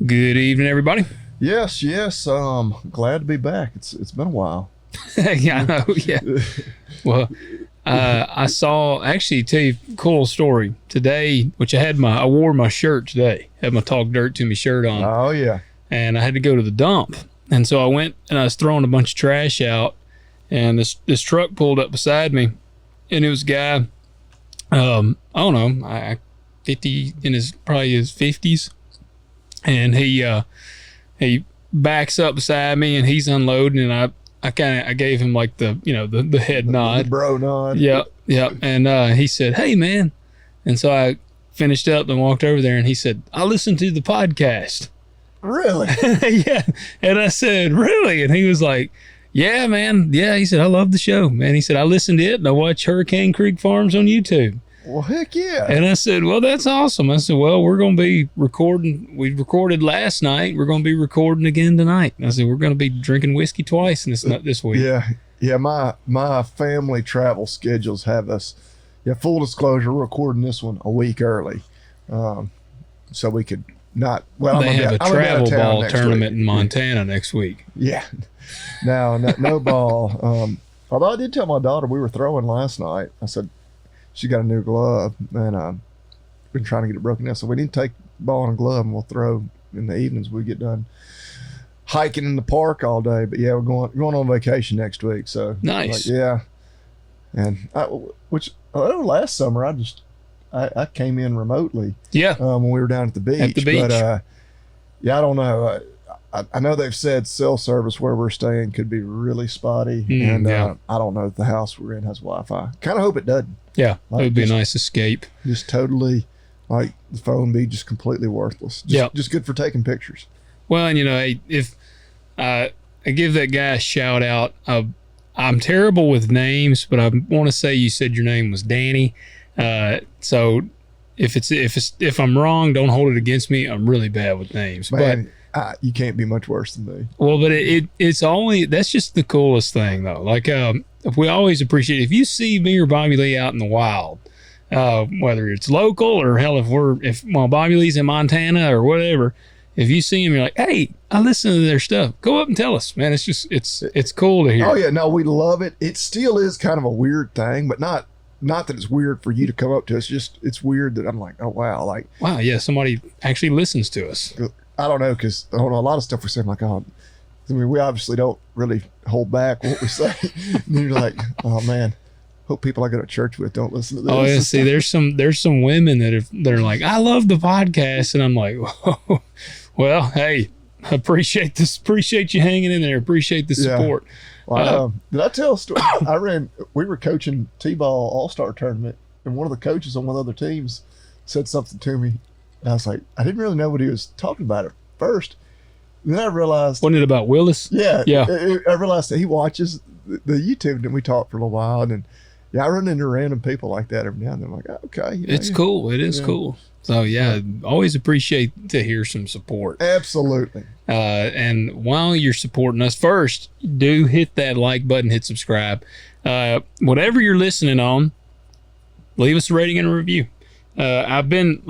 Good evening, everybody. Yes. Glad to be back. It's been a while. Yeah, I know. Yeah. Well, I saw actually tell you a cool story today, which I wore my shirt today. Had my Talk Dirt to Me shirt on, Oh yeah. and I had to go to the dump, and so I went and I was throwing a bunch of trash out, and this truck pulled up beside me, and it was a guy, I don't know, 50 in probably his 50s, and he backs up beside me and he's unloading, and I gave him like the head nod. The bro nod. Yep. And he said, "Hey man," and so I finished up and walked over there, and he said, "I listened to the podcast." Really? Yeah. And I said, "Really?" And he was like, "Yeah, man. Yeah." He said, "I love the show, man." He said, "I listened to it and I watch Hurricane Creek Farms on YouTube." Well, heck yeah. And I said, "Well, that's awesome." I said, "Well, we're going to be recording. We recorded last night. We're going to be recording again tonight." And I said, "We're going to be drinking whiskey twice this week." Yeah. My family travel schedules have us. Yeah. Full disclosure, we're recording this one a week early, so we could not. Well, they have a travel ball tournament in Montana next week. Yeah. No ball. Although I did tell my daughter we were throwing last night. I said, she got a new glove, and been trying to get it broken now. So we need to take the ball and a glove, and we'll throw in the evenings. We get done hiking in the park all day. But yeah, we're going on vacation next week. So nice. Yeah, and last summer I came in remotely. Yeah. When we were down at the beach. But yeah, I don't know. I know they've said cell service where we're staying could be really spotty, and I don't know if the house we're in has Wi-Fi. Kind of hope it doesn't. Yeah, it would be a nice escape. Just totally, like the phone be just completely worthless. Just good for taking pictures. Well, and if I give that guy a shout out, I'm terrible with names, but I want to say you said your name was Danny. So if I'm wrong, don't hold it against me. I'm really bad with names, Man, you can't be much worse than me. Well, but it's only, that's just the coolest thing though. Like, we always appreciate if you see me or Bobby Lee out in the wild, whether it's local or hell, if Bobby Lee's in Montana or whatever, if you see him, you're like, "Hey, I listen to their stuff. Go up and tell us, man." It's just, it's cool to hear. Oh yeah. No, we love it. It still is kind of a weird thing, but not that it's weird for you to come up to us. Just, it's weird that I'm like, oh wow. Like, wow. Yeah. Somebody actually listens to us. I don't know, because I don't know, a lot of stuff we say, I'm like, oh, I mean, we obviously don't really hold back what we say. And you're like, oh man, hope people I go to church with don't listen to this. Oh yeah, see, there's some women that are like, "I love the podcast," and I'm like, whoa, well, hey, appreciate you hanging in there, appreciate the support. Yeah. Well, did I tell a story? We were coaching T-ball all-star tournament, and one of the coaches on one of the other teams said something to me. And I was like, I didn't really know what he was talking about at first. And then I realized. Wasn't it about Willis? Yeah. I realized that he watches the YouTube, and we talked for a little while. And then, I run into random people like that every now and then. I'm like, oh, okay. It's cool. It is cool. So, yeah, always appreciate to hear some support. Absolutely. And while you're supporting us, first, do hit that like button, hit subscribe. Whatever you're listening on, leave us a rating and a review. I've been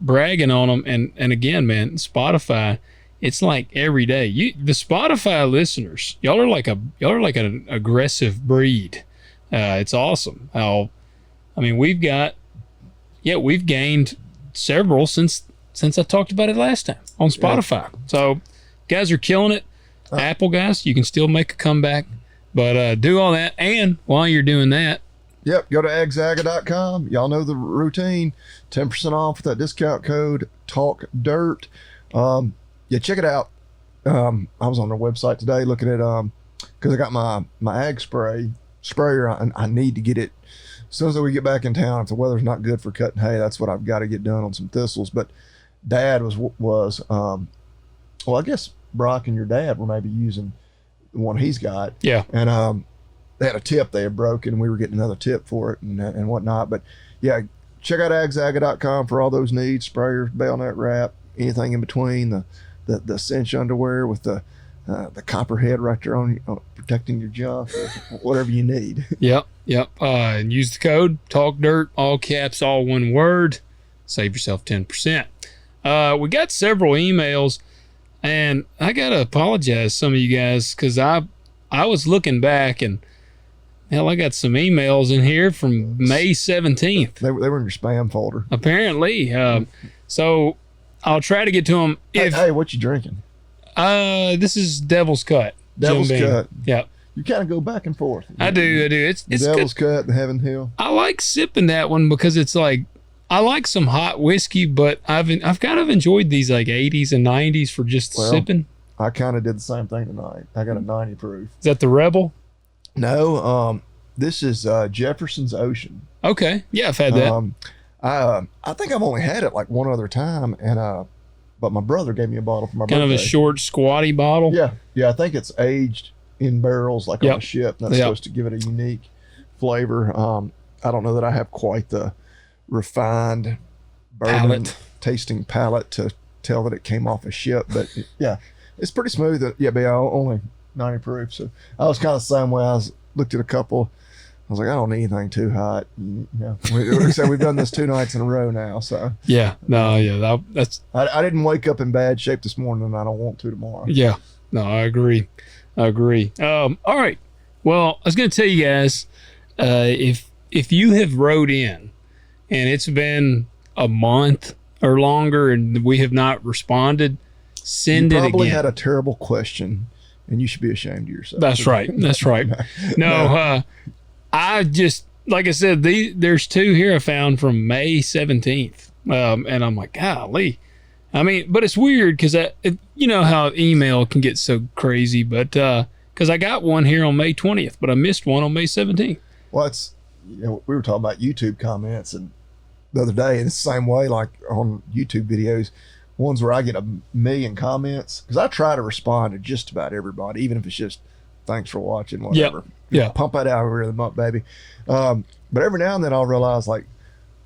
bragging on them, and again, man, Spotify, it's like every day. The Spotify listeners, y'all are like an aggressive breed. It's awesome. We've gained several since I talked about it last time on Spotify. Yeah. So, guys are killing it. Apple guys, you can still make a comeback, but do all that, and while you're doing that. Yep, go to agzaga.com. Y'all know the routine. 10% off with that discount code TALKDIRT. Check it out. I was on their website today looking at because I got my ag sprayer. I need to get it as soon as we get back in town. If the weather's not good for cutting hay, that's what I've got to get done on some thistles. But Dad was I guess Brock and your dad were maybe using the one he's got. Yeah, and they had a tip they had broken, and we were getting another tip for it and whatnot. But yeah, check out agzaga.com for all those needs: sprayers, bayonet wrap, anything in between, the cinch underwear with the copperhead right there on protecting your junk, whatever you need. Yep. And use the code TALKDIRT, all caps, all one word. Save yourself 10%. We got several emails, and I gotta apologize to some of you guys because I was looking back and hell, I got some emails in here from May 17th. They were in your spam folder. Apparently, so I'll try to get to them. Hey, what you drinking? This is Devil's Cut. Devil's Jim Beam. Cut. Yeah, You kind of go back and forth. I do. It's Devil's good. Cut, the Heaven Hill. I like sipping that one because it's like I like some hot whiskey, but I've kind of enjoyed these like 80s and 90s for just sipping. I kind of did the same thing tonight. I got a 90 proof. Is that the Rebel? No, this is Jefferson's Ocean. Okay, yeah, I've had that. I think I've only had it like one other time, and but my brother gave me a bottle for my Kind birthday. of a short, squatty bottle. Yeah. I think it's aged in barrels like on a ship. That's supposed to give it a unique flavor. I don't know that I have quite the refined bourbon tasting palate to tell that it came off a ship, but yeah, it's pretty smooth. Yeah, but only 90 proof. So I was kind of the same way. I looked at a couple. I was like, I don't need anything too hot. You know, we've done this 2 nights in a row now. So yeah, no, yeah, that's. I didn't wake up in bad shape this morning, and I don't want to tomorrow. Yeah, no, I agree. All right. Well, I was going to tell you guys, if you have wrote in, and it's been a month or longer, and we have not responded, send it again. You probably had a terrible question, and you should be ashamed of yourself. That's right. That's right. No, I just, like I said, there's 2 here I found from May 17th. And I'm like, golly. I mean, but it's weird because you know how email can get so crazy, but because I got one here on May 20th, but I missed one on May 17th. Well, we were talking about YouTube comments and the other day, and it's the same way, like on YouTube videos, ones where I get 1 million comments, because I try to respond to just about everybody, even if it's just thanks for watching, whatever. Yeah. Pump that algorithm up, baby. But every now and then I'll realize, like,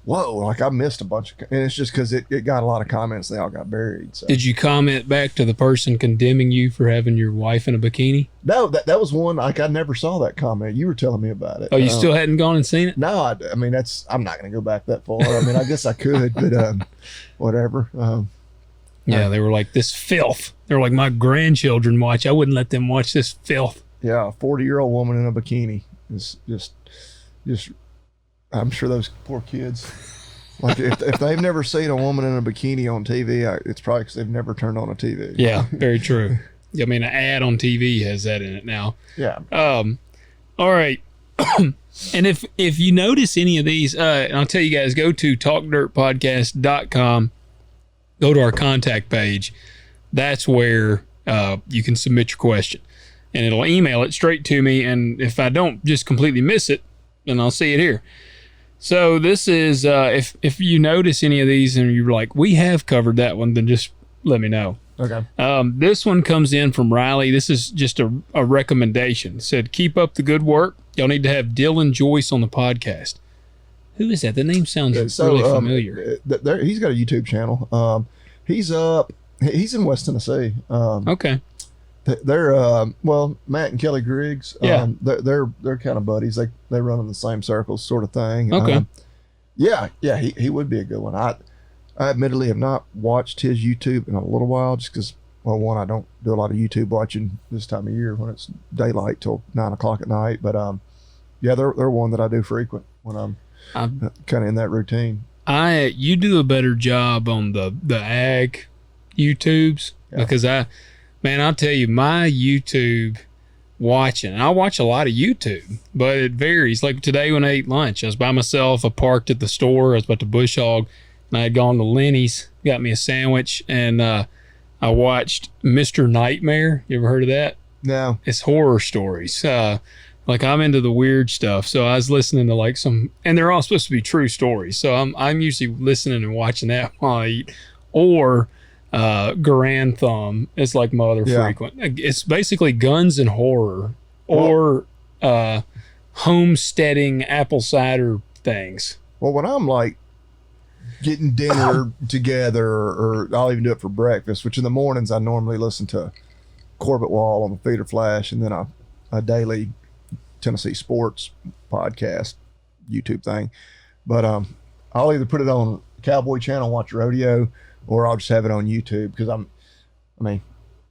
whoa, like I missed a bunch and it's just because it got a lot of comments. They all got buried. So. Did you comment back to the person condemning you for having your wife in a bikini? No, that was one, like I never saw that comment. You were telling me about it. Oh, you still hadn't gone and seen it? No, I mean, I'm not going to go back that far. I mean, I guess I could, but whatever. Yeah, they were like, this filth. They were like, my grandchildren watch. I wouldn't let them watch this filth. Yeah, a 40-year-old woman in a bikini is just I'm sure those poor kids, like if they've never seen a woman in a bikini on TV, it's probably because they've never turned on a TV. Yeah, very true. I mean, an ad on TV has that in it now. Yeah. All right. And if you notice any of these, and I'll tell you guys, go to talkdirtpodcast.com, go to our contact page. That's where you can submit your question. And it'll email it straight to me. And if I don't just completely miss it, then I'll see it here. So this is, if you notice any of these and you're like, we have covered that one, then just let me know. Okay. This one comes in from Riley. This is just a recommendation. It said, keep up the good work. Y'all need to have Dylan Joyce on the podcast. Who is that? The name sounds really familiar. He's got a YouTube channel. He's in West Tennessee. Okay. They're Matt and Kelly Griggs. Yeah. They're kind of buddies. They run in the same circles, sort of thing. Okay. He would be a good one. I admittedly have not watched his YouTube in a little while, just because, well, one, I don't do a lot of YouTube watching this time of year when it's daylight till 9 o'clock at night. But they're one that I do frequent when I'm kind of in that routine. You do a better job on the ag YouTubes because I'll tell you, my YouTube watching, I watch a lot of YouTube, but it varies. Like today when I ate lunch, I was by myself. I parked at the store. I was about to bush hog, and I had gone to Lenny's, got me a sandwich, and I watched Mr. Nightmare. You ever heard of that? No. It's horror stories. Like I'm into the weird stuff, so I was listening to like some, and they're all supposed to be true stories. So I'm usually listening and watching that while I eat, or Garand Thumb is like my other frequent. It's basically guns and horror, or homesteading apple cider things. Well, when I'm like getting dinner together, or I'll even do it for breakfast, which in the mornings I normally listen to Corbett Wall on the Feeder Flash, and then a daily Tennessee sports podcast YouTube thing. But I'll either put it on Cowboy Channel, watch rodeo, or I'll just have it on YouTube because I mean,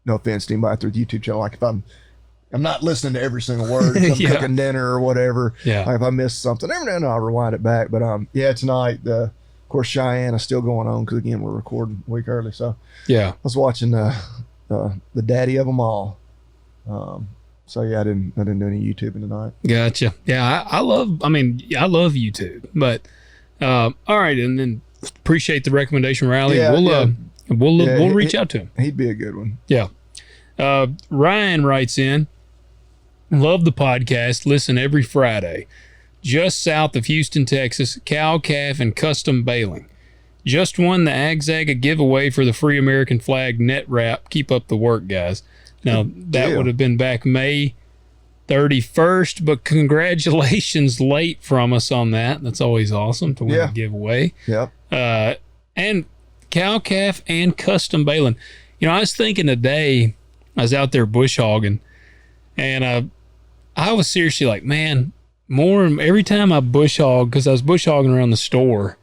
no offense to anybody through the YouTube channel. Like if I'm not listening to every single word. If I'm Yeah. cooking dinner or whatever. Yeah. Like if I miss something, every now and then I'll rewind it back. But yeah, tonight, of course, Cheyenne is still going on because again we're recording a week early. So Yeah. I was watching the daddy of them all. So yeah, I didn't do any YouTubing tonight. Gotcha. Yeah, I love YouTube, but all right, and then appreciate the recommendation, Riley. Yeah, We'll reach out to him. He'd be a good one. Yeah. Ryan writes in, love the podcast. Listen every Friday. Just south of Houston, Texas, cow, calf, and custom baling. Just won the Agzaga giveaway for the Free American Flag net wrap. Keep up the work, guys. Now, that deal. would have been back May 31st, but congratulations late from us on that. That's always awesome to win Yeah. a giveaway. Yep. And cow, calf, and custom baling. You know, I was thinking today, I was out there bush hogging, and I was seriously like, man, every time I bush hog, because I was bush hogging around the store,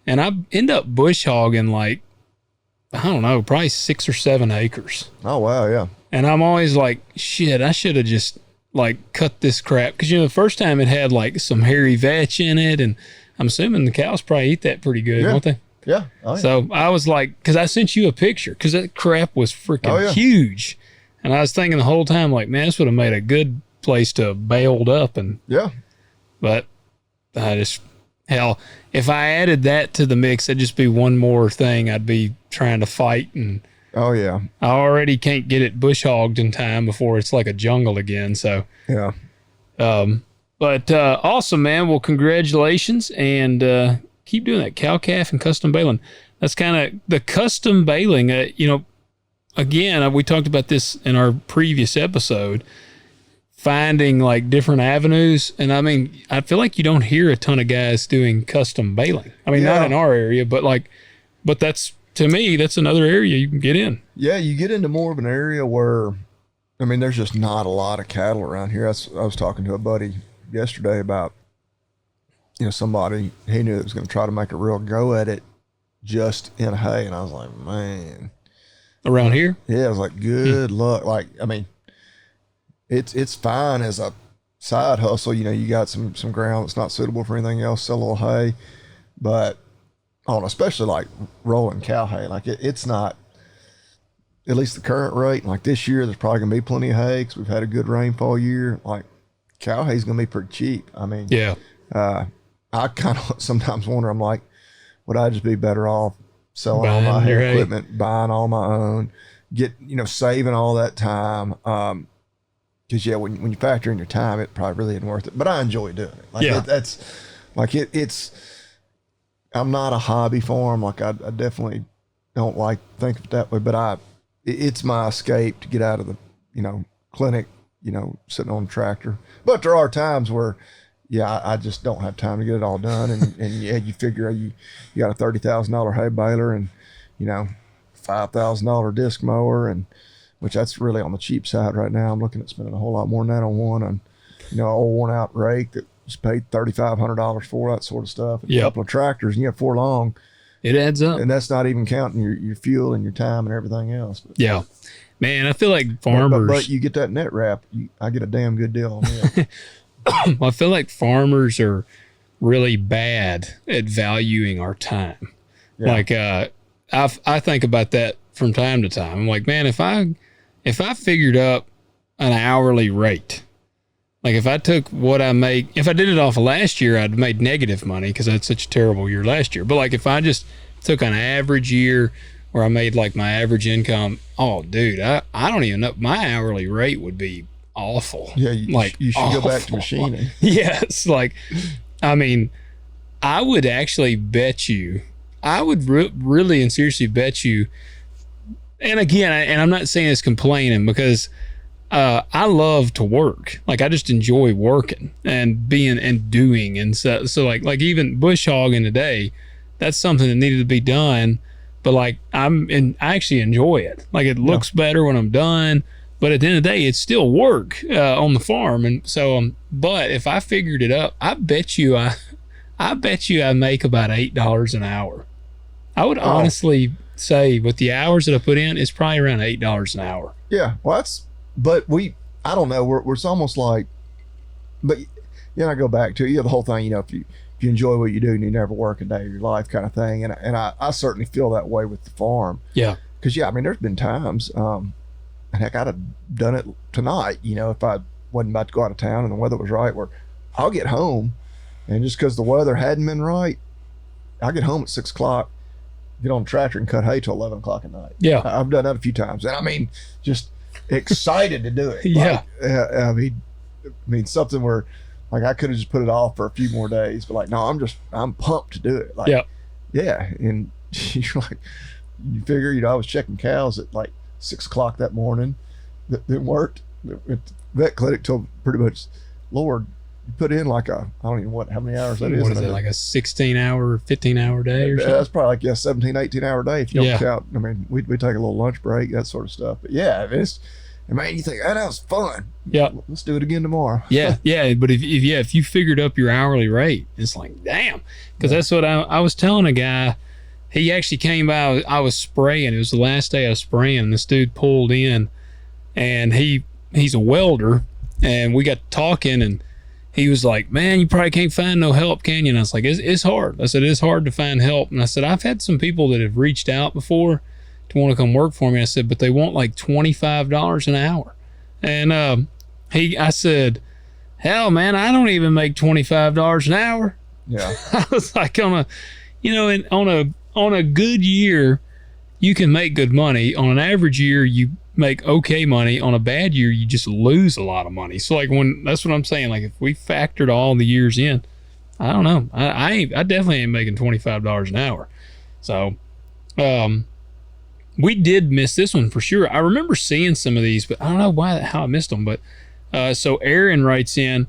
and I end up bush hogging like, I don't know, probably 6 or 7 acres. Oh wow, yeah. And I'm always like, shit, I should have just like cut this crap. Because, you know, the first time it had like some hairy vetch in it, and I'm assuming the cows probably eat that pretty good, Yeah. don't they? Yeah. Oh, yeah. So I was like, because I sent you a picture, because that crap was freaking Oh, yeah. huge. And I was thinking the whole time, like, man, this would have made a good place to bailed up. But I just, hell, if I added that to the mix, that'd just be one more thing I'd be trying to fight. And Oh yeah. I already can't get it bush hogged in time before it's like a jungle again. So, Yeah. but awesome, man. Well, congratulations, and keep doing that. Cow, calf, and custom baling. That's kind of the custom baling. You know, again, we talked about this in our previous episode, finding like different avenues. And I mean, I feel like you don't hear a ton of guys doing custom baling. I mean, not Yeah. in our area, but that's, to me, that's another area you can get in. Yeah, you get into more of an area where, I mean, there's just not a lot of cattle around here. I was talking to a buddy yesterday about, you know, somebody he knew that was going to try to make a real go at it just in hay, and I was like, man, Around here? yeah, I was like, good luck. Like, I mean, it's fine as a side hustle. You know, you got some ground that's not suitable for anything else, sell a little hay, but on especially like rolling cow hay, like it's not, at least the current rate. Like this year, there's probably gonna be plenty of hay because we've had a good rainfall year. Like cow hay's gonna be pretty cheap. I mean, Yeah. I kind of sometimes wonder, I'm like, would I just be better off selling all Buying my your hay hay. equipment, buying all my own, saving all that time? Because yeah, when you factor in your time, it probably really isn't worth it. But I enjoy doing it. Like Yeah. that's like it's. I'm not a hobby farm. Like I definitely don't like think of it that way. But it's my escape to get out of the clinic, sitting on the tractor. But there are times where, yeah, I just don't have time to get it all done. And yeah, you figure you got a $30,000 hay baler and, $5,000 disc mower, and which that's really on the cheap side right now. I'm looking at spending a whole lot more than that on one, an old worn out rake that just paid $3,500 for, that sort of stuff. And Yep. a couple of tractors, and you have 4 long, It adds up. and that's not even counting your fuel and your time and everything else. But, Yeah. Man, I feel like but, farmers, but you get that net wrap, I get a damn good deal on it. I feel like farmers are really bad at valuing our time. Yeah. Like, I think about that from time to time. I'm like, man, if I figured up an hourly rate, like if I took what I make, if I did it off of last year, I'd made negative money because I had such a terrible year last year. But like if I just took an average year where I made like my average income, oh dude, I don't even know, my hourly rate would be awful. Yeah, you should go back to awful. machining. Yes, like, I mean, I would actually bet you, I would really and seriously bet you, and again, and I'm not saying this complaining, because I love to work. Like, I just enjoy working and being and doing. And so like even bush hogging today, that's something that needed to be done. But like, I actually enjoy it. Like, it looks better when I'm done. But at the end of the day, it's still work on the farm. And so, but if I figured it up, I bet you I make about $8 an hour. I would honestly say with the hours that I put in, it's probably around $8 an hour. Yeah. Well, I don't know. It's almost like, but I go back to, the whole thing, if you enjoy what you do and you never work a day of your life kind of thing. And I certainly feel that way with the farm. Yeah. Cause there's been times, and heck, I'd have done it tonight, if I wasn't about to go out of town and the weather was right, where I'll get home and just cause the weather hadn't been right, I'll get home at 6 o'clock, get on the tractor and cut hay till 11 o'clock at night. Yeah. I've done that a few times. And I mean, just excited to do it. Yeah. Like, I mean, something where like I could have just put it off for a few more days, but like, no, I'm pumped to do it. Like, yeah. And you're like, you figure, I was checking cows at like 6 o'clock that morning. That worked at the vet clinic till pretty much, Lord, you put in like I don't even know how many hours that is. What is it, like a 16-hour, 15-hour day or something? That's probably like 17, 18-hour day if you don't count. I mean, we take a little lunch break, that sort of stuff. But yeah, man, you think, that was fun. Yeah. Let's do it again tomorrow. Yeah. But if you figured up your hourly rate, it's like, damn. Because that's what I was telling a guy. He actually came by. I was spraying. It was the last day I was spraying. And this dude pulled in, and he's a welder, and we got talking, and he was like, man, you probably can't find no help, can you? And I was like, it's hard. I said, it's hard to find help. And I said, I've had some people that have reached out before to want to come work for me. I said, but they want like $25 an hour. And I said, hell, man, I don't even make $25 an hour. Yeah. I was like, on a good year, you can make good money. On an average year, you make okay money. On a bad year, you just lose a lot of money. So like that's what I'm saying. Like if we factored all the years in, I don't know. I definitely ain't making $25 an hour. So, we did miss this one for sure. I remember seeing some of these, but I don't know how I missed them. But so Aaron writes in,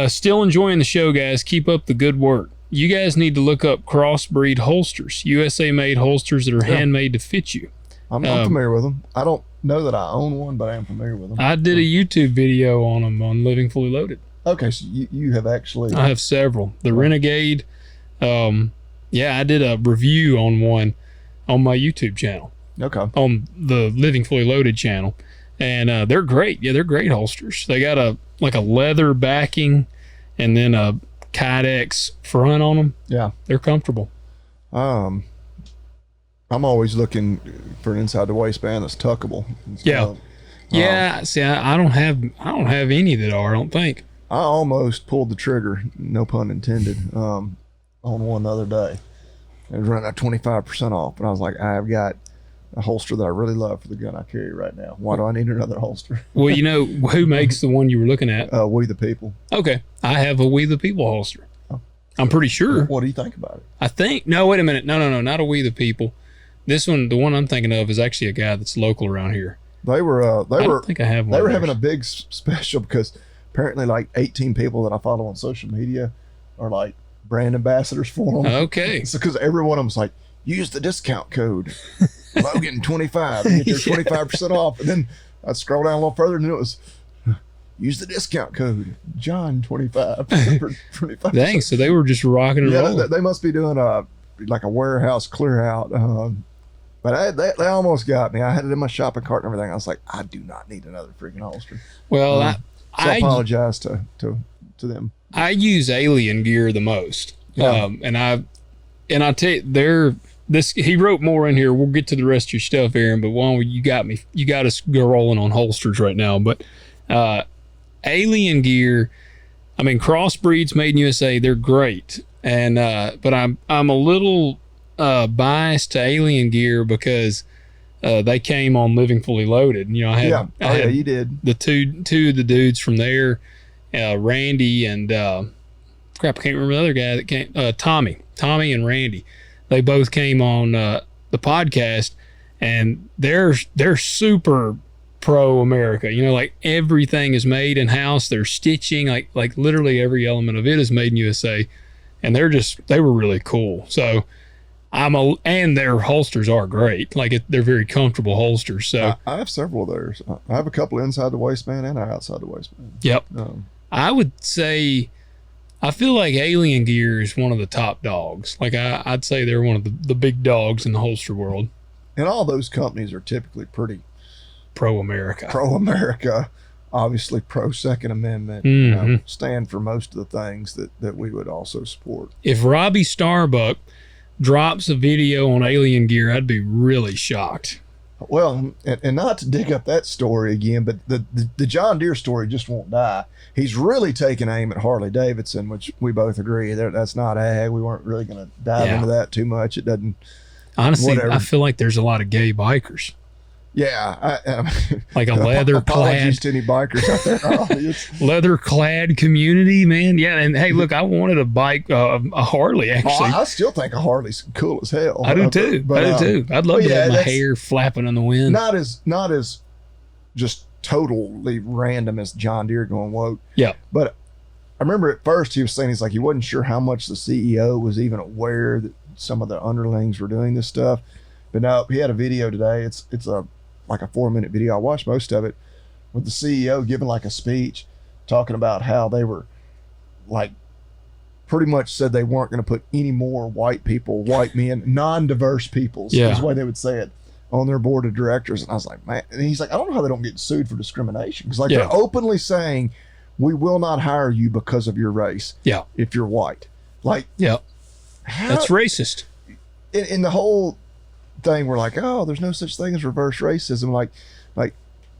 still enjoying the show, guys. Keep up the good work. You guys need to look up crossbreed holsters, USA made holsters that are handmade to fit you. I'm familiar with them. I don't know that I own one, but I am familiar with them. I did a YouTube video on them on Living Fully Loaded. Okay, so you have actually... I have several. The Renegade. I did a review on one on my YouTube channel. Okay. On the Living Fully Loaded channel. And they're great. Yeah, they're great holsters. They got a leather backing and then a Kydex front on them. Yeah. They're comfortable. I'm always looking for an inside the waistband that's tuckable. See, I don't have any that are, I don't think. I almost pulled the trigger, no pun intended, on one the other day. It was running at 25% off, and I was like, I've got a holster that I really love for the gun I carry right now. Why do I need another holster? Well, you know who makes the one you were looking at? We the People. Okay, I have a We the People holster. I'm pretty sure. What do you think about it? No, wait a minute. No, not a We the People. This one, the one I'm thinking of, is actually a guy that's local around here. I think I have one. They were having a big special because apparently like 18 people that I follow on social media are like brand ambassadors for them. Okay. So because every one of them's like, use the discount code Logan 25 and get your 25% off. And then I scroll down a little further and it was use the discount code John 25 for 25%. Dang, so they were just rocking and rolling. They must be doing a warehouse clear out. But they almost got me. I had it in my shopping cart and everything. I was like, I do not need another freaking holster. Well, I apologize to them. I use Alien Gear the most. Yeah. And I tell you, he wrote more in here. We'll get to the rest of your stuff, Aaron, but you got us go rolling on holsters right now. But Alien Gear, I mean, crossbreeds made in USA, they're great. And but I'm a little biased to Alien Gear because they came on Living Fully Loaded. You know, I had you did the two of the dudes from there, Randy and crap, I can't remember the other guy that came. Tommy and Randy. They both came on the podcast, and they're super pro America. You know, like everything is made in house. They're stitching, like literally every element of it is made in USA, and they were really cool. So and their holsters are great. Like they're very comfortable holsters. So I have several of theirs. I have a couple inside the waistband and outside the waistband. Yep. I would say I feel like Alien Gear is one of the top dogs. Like I'd say they're one of the big dogs in the holster world. And all those companies are typically pretty Pro-America. pro-America, obviously pro-Second Amendment, stand for most of the things that we would also support. If Robbie Starbuck drops a video on Alien Gear, I'd be really shocked. Well, and not to dig up that story again, but the John Deere story just won't die. He's really taking aim at Harley Davidson, which we both agree that's not ag. We weren't really going to dive into that too much. It doesn't. Honestly, whatever. I feel like there's a lot of gay bikers. Yeah, Like a leather apologies clad, to any bikers out there. leather clad community, man. Yeah, and hey, look, I wanted a bike, a Harley. Actually, I still think a Harley's cool as hell. I do too. But, I do too. I'd love to have my that's hair flapping in the wind. not as just totally random as John Deere going woke. Yeah, But I remember at first he was saying he wasn't sure how much the CEO was even aware that some of the underlings were doing this stuff. But no, he had a video today. It's like a 4-minute video. I watched most of it with the CEO giving like a speech talking about how they were like pretty much said they weren't going to put any more white men, non-diverse peoples, is the way they would say it, on their board of directors. And I was like, man, and he's like, I don't know how they don't get sued for discrimination. Because they're openly saying, we will not hire you because of your race. Yeah. If you're white. Like, that's racist. In the whole thing, we're like, oh, there's no such thing as reverse racism. Like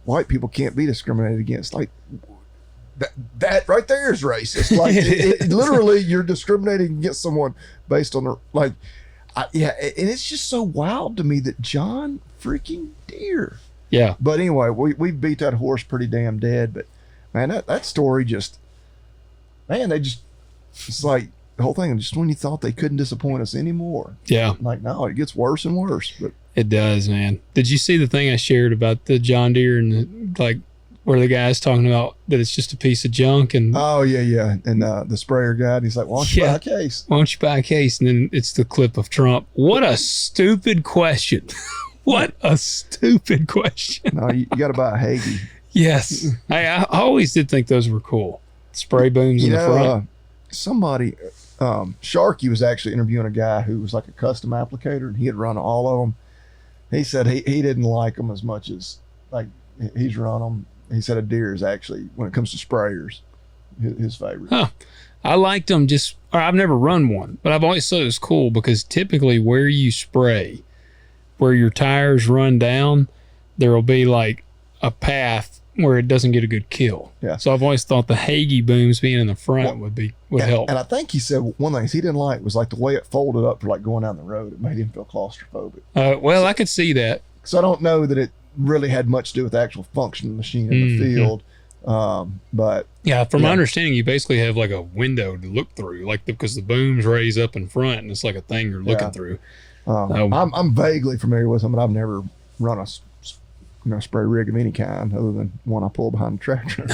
white people can't be discriminated against. Like that right there is racist. Like it literally, you're discriminating against someone based on their and it's just so wild to me that John freaking Deere. Yeah. But anyway, we beat that horse pretty damn dead. But man, that story just, man, it's like the whole thing. Just when you thought they couldn't disappoint us anymore. Yeah. Like, no, it gets worse and worse. But it does, man. Did you see the thing I shared about the John Deere and where the guy's talking about that it's just a piece of junk? And oh yeah, and the sprayer guy, and he's like, "Why don't you buy a case? Why don't you buy a case?" And then it's the clip of Trump. What a stupid question! What a stupid question! No, you got to buy a Hagee. Yes, I always did think those were cool. Spray booms in the front. Somebody, Sharky was actually interviewing a guy who was like a custom applicator, and he had run all of them. He said he didn't like them as much as like he's run them. He said a Deere is actually, when it comes to sprayers, his favorite. Huh. I liked them I've never run one, but I've always thought it was cool because typically where you spray, where your tires run down, there'll be like a path where it doesn't get a good kill. Yeah. So I've always thought the Hagee booms being in the front would help. And I think he said one thing he didn't like was like the way it folded up for like going down the road. It made him feel claustrophobic. Well, I could see that. So I don't know that it really had much to do with the actual function of the machine in the field. But yeah, from my understanding, you basically have like a window to look through, because the booms raise up in front and it's like a thing you're looking through. I'm vaguely familiar with them, but I've never run a spray rig of any kind other than one I pull behind the tractor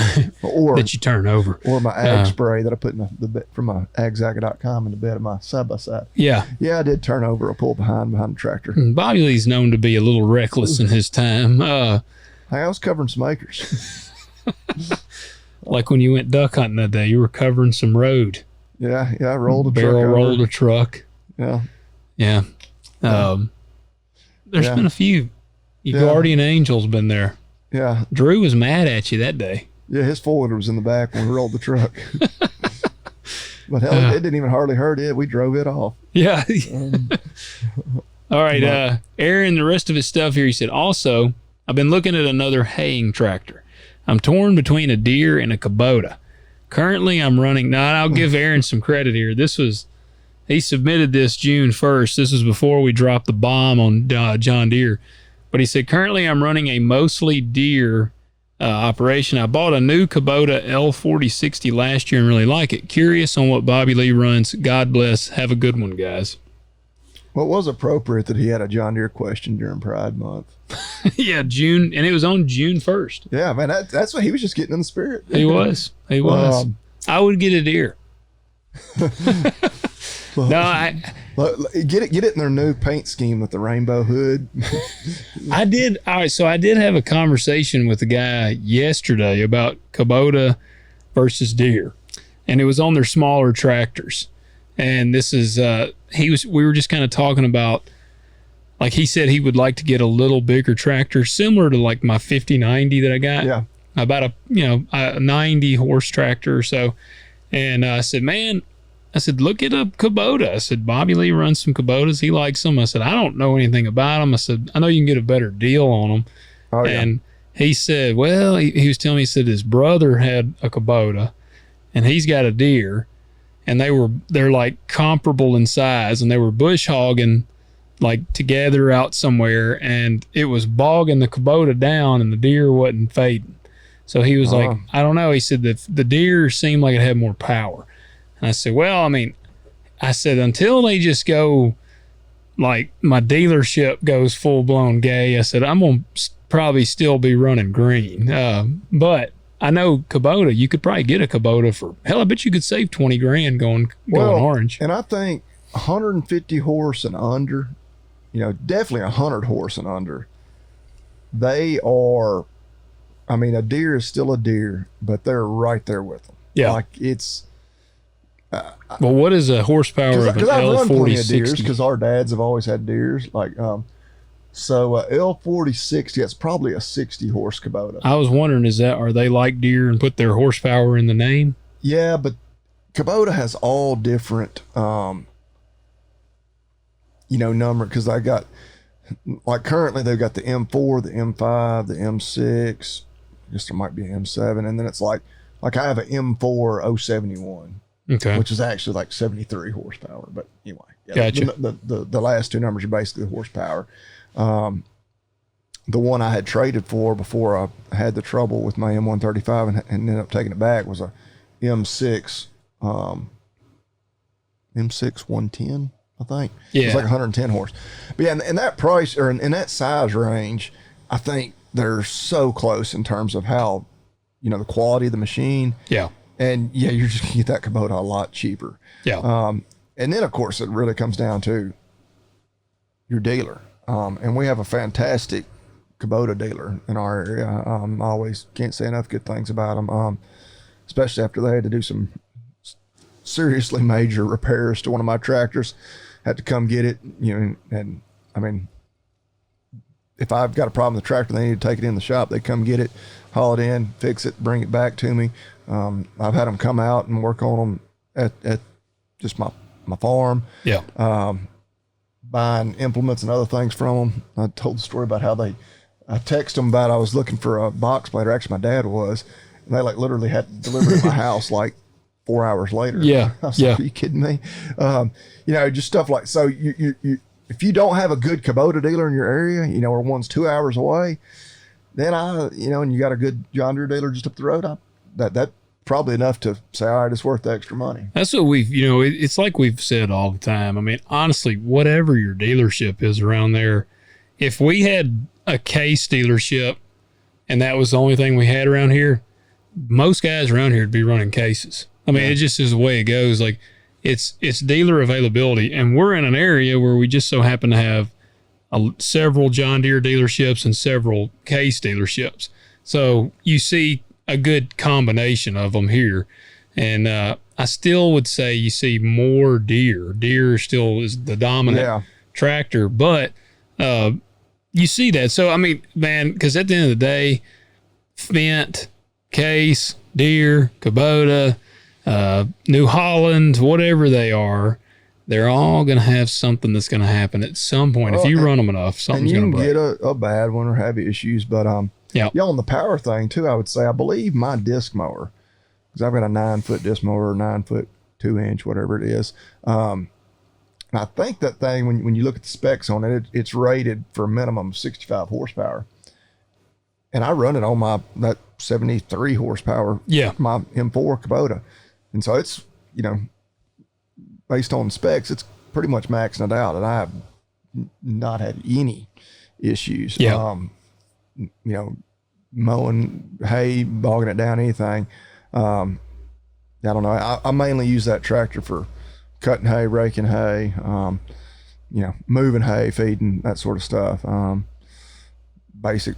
or that you turn over, or my ag spray that I put in the bed from my agzaga.com in the bed of my side-by-side. Yeah, I did turn over a pull behind the tractor. Bobby Lee's known to be a little reckless in his time. Hey, I was covering some acres. Like when you went duck hunting that day, you were covering some road. Yeah, I rolled a barrel truck rolled a truck. Yeah. There's been a few. Your guardian angel's been there. Yeah. Drew was mad at you that day. Yeah, his four-wheeler was in the back when we rolled the truck. But hell, it didn't even hardly hurt it. We drove it off. Yeah. All right, Aaron, the rest of his stuff here, he said, also, I've been looking at another haying tractor. I'm torn between a Deere and a Kubota. Currently, I'm running... Now, I'll give Aaron some credit here. He submitted this June 1st. This was before we dropped the bomb on John Deere. But he said, currently I'm running a mostly Deere operation. I bought a new Kubota L4060 last year and really like it. Curious on what Bobby Lee runs. God bless. Have a good one, guys. Well, it was appropriate that he had a John Deere question during Pride Month. Yeah, June, and it was on June 1st. Yeah, man, that's what he was just getting in the spirit. He was. I would get a Deere. No, get it in their new paint scheme with the rainbow hood. I did. All right, so I did have a conversation with a guy yesterday about Kubota versus Deere, and it was on their smaller tractors. And this is we were just kind of talking about, like, he said he would like to get a little bigger tractor, similar to like my 5090 that I got. Yeah. About a 90 horse tractor or so. And I said, man, look at a Kubota. I said, Bobby Lee runs some Kubotas. He likes them. I said, I don't know anything about them. I said, I know you can get a better deal on them. Oh, yeah. And he said, well, he was telling me, he said his brother had a Kubota and he's got a deer, and they're like comparable in size, and they were bush hogging like together out somewhere, and it was bogging the Kubota down and the deer wasn't fading. So he was like, I don't know. He said that the deer seemed like it had more power. And I said, well, I mean, until they just go, like my dealership goes full blown gay, I said, I'm going to probably still be running green. But I know Kubota, you could probably get a Kubota for, hell, I bet you could save 20 grand going orange. And I think 150 horse and under, definitely 100 horse and under, they are, I mean, a deer is still a deer, but they're right there with them. Yeah. Like it's. Well, what is a horsepower of an L4060? Because our dads have always had deers. Like, so L4060, it's probably a 60 horse Kubota. I was wondering, are they like deer and put their horsepower in the name? Yeah, but Kubota has all different, number, because I got, like currently they've got the M4, the M5, the M6. I guess there might be an M7, and then it's like I have an M4 071, okay, which is actually like 73 horsepower. But anyway, yeah, gotcha. The last two numbers are basically horsepower. The one I had traded for before I had the trouble with my M135 and ended up taking it back was a M6 110. I think. Yeah. It's like 110 horse. But yeah, in that price or in that size range, I think they're so close in terms of how, the quality of the machine. Yeah. And yeah, you're just gonna get that Kubota a lot cheaper. Yeah. And then of course it really comes down to your dealer. And we have a fantastic Kubota dealer in our area. I always can't say enough good things about them. Especially after they had to do some seriously major repairs to one of my tractors. Had to come get it, and I mean, if I've got a problem with the tractor, they need to take it in the shop. They come get it, haul it in, fix it, bring it back to me. I've had them come out and work on them at just my farm. Yeah. Buying implements and other things from them. I told the story about how I texted them about I was looking for a box plate, or actually my dad was, and they like literally had to deliver it to my house like 4 hours later. Yeah. I was like, are you kidding me? Just stuff like, so you if you don't have a good Kubota dealer in your area, or one's 2 hours away, then and you got a good John Deere dealer just up the road, that probably enough to say, all right, it's worth the extra money. That's what it's like we've said all the time. I mean, honestly, whatever your dealership is around there, if we had a Case dealership and that was the only thing we had around here, most guys around here would be running Cases. I mean, It just is the way it goes. Like it's dealer availability, and we're in an area where we just so happen to have several John Deere dealerships and several Case dealerships. So you see a good combination of them here. And I still would say you see more Deere. Deere still is the dominant tractor, but you see that. So, I mean, man, because at the end of the day, Fendt, Case, Deere, Kubota, New Holland, whatever they are, they're all going to have something that's going to happen at some point. If you run them enough, something's going to break. And you can get a bad one or have issues, but on the power thing too, I would say, I believe my disc mower, because I've got a 9-foot disc mower, 9-foot 2-inch, whatever it is. And I think that thing, when you look at the specs on it, it's rated for a minimum of 65 horsepower. And I run it on that 73 horsepower, my M4 Kubota. And so it's, based on specs, it's pretty much maxing it out. And I have not had any issues. Yeah. Mowing hay, bogging it down, anything. I don't know. I mainly use that tractor for cutting hay, raking hay, moving hay, feeding, that sort of stuff. Basic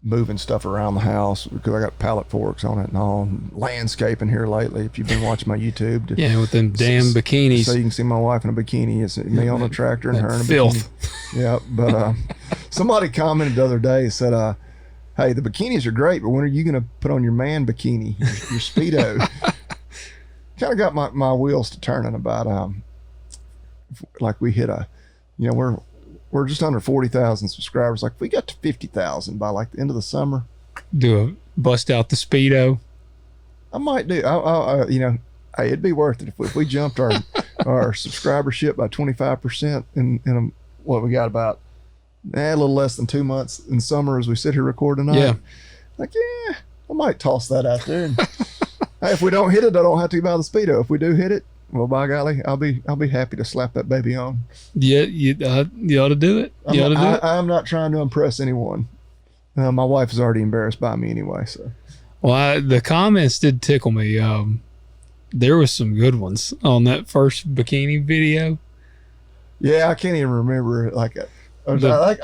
moving stuff around the house because I got pallet forks on it and all. And landscaping here lately. If you've been watching my YouTube, Yeah, with them damn bikinis. so you can see my wife in a bikini. It's me on a tractor and her in a filth. bikini. Yeah, but somebody commented the other day, said, "Hey, the bikinis are great, but when are you going to put on your man bikini, your Speedo?" Kind of got my wheels to turning about like we hit we're just under 40,000 subscribers. Like if we got to 50,000 by like the end of the summer, Bust out the Speedo. I might do. Hey, it'd be worth it if we jumped our subscribership by 25% in what we got about a little less than 2 months in summer as we sit here recording tonight. Yeah. Like, yeah, I might toss that out there. And hey, if we don't hit it, I don't have to buy the Speedo. If we do hit it, well, by golly, I'll be happy to slap that baby on. Yeah, you ought to do it. I'm not trying to impress anyone. My wife is already embarrassed by me anyway. So, Well, the comments did tickle me. There was some good ones on that first bikini video. yeah, I can't even remember. I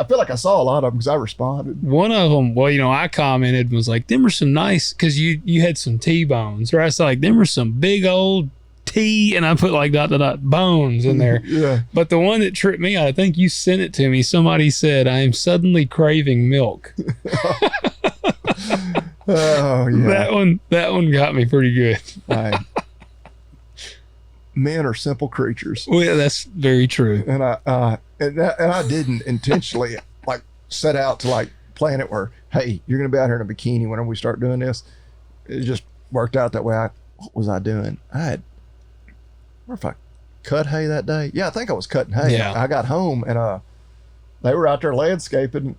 feel like I saw a lot of them because I responded. One of them, well, I commented and was like, them were some nice, because you had some T-bones, right? So like, them were some big old T, and I put like ... bones in there. Yeah. But the one that tripped me out, I think you sent it to me. Somebody said, "I am suddenly craving milk." Oh yeah. That one got me pretty good. Hey, men are simple creatures, Well, yeah, that's very true. and I didn't intentionally like set out to like plan it where, hey, you're gonna be out here in a bikini whenever we start doing this. It just worked out that way. What was I doing? I wonder if I cut hay that day. Yeah, I think I was cutting hay. Yeah. I got home and they were out there landscaping,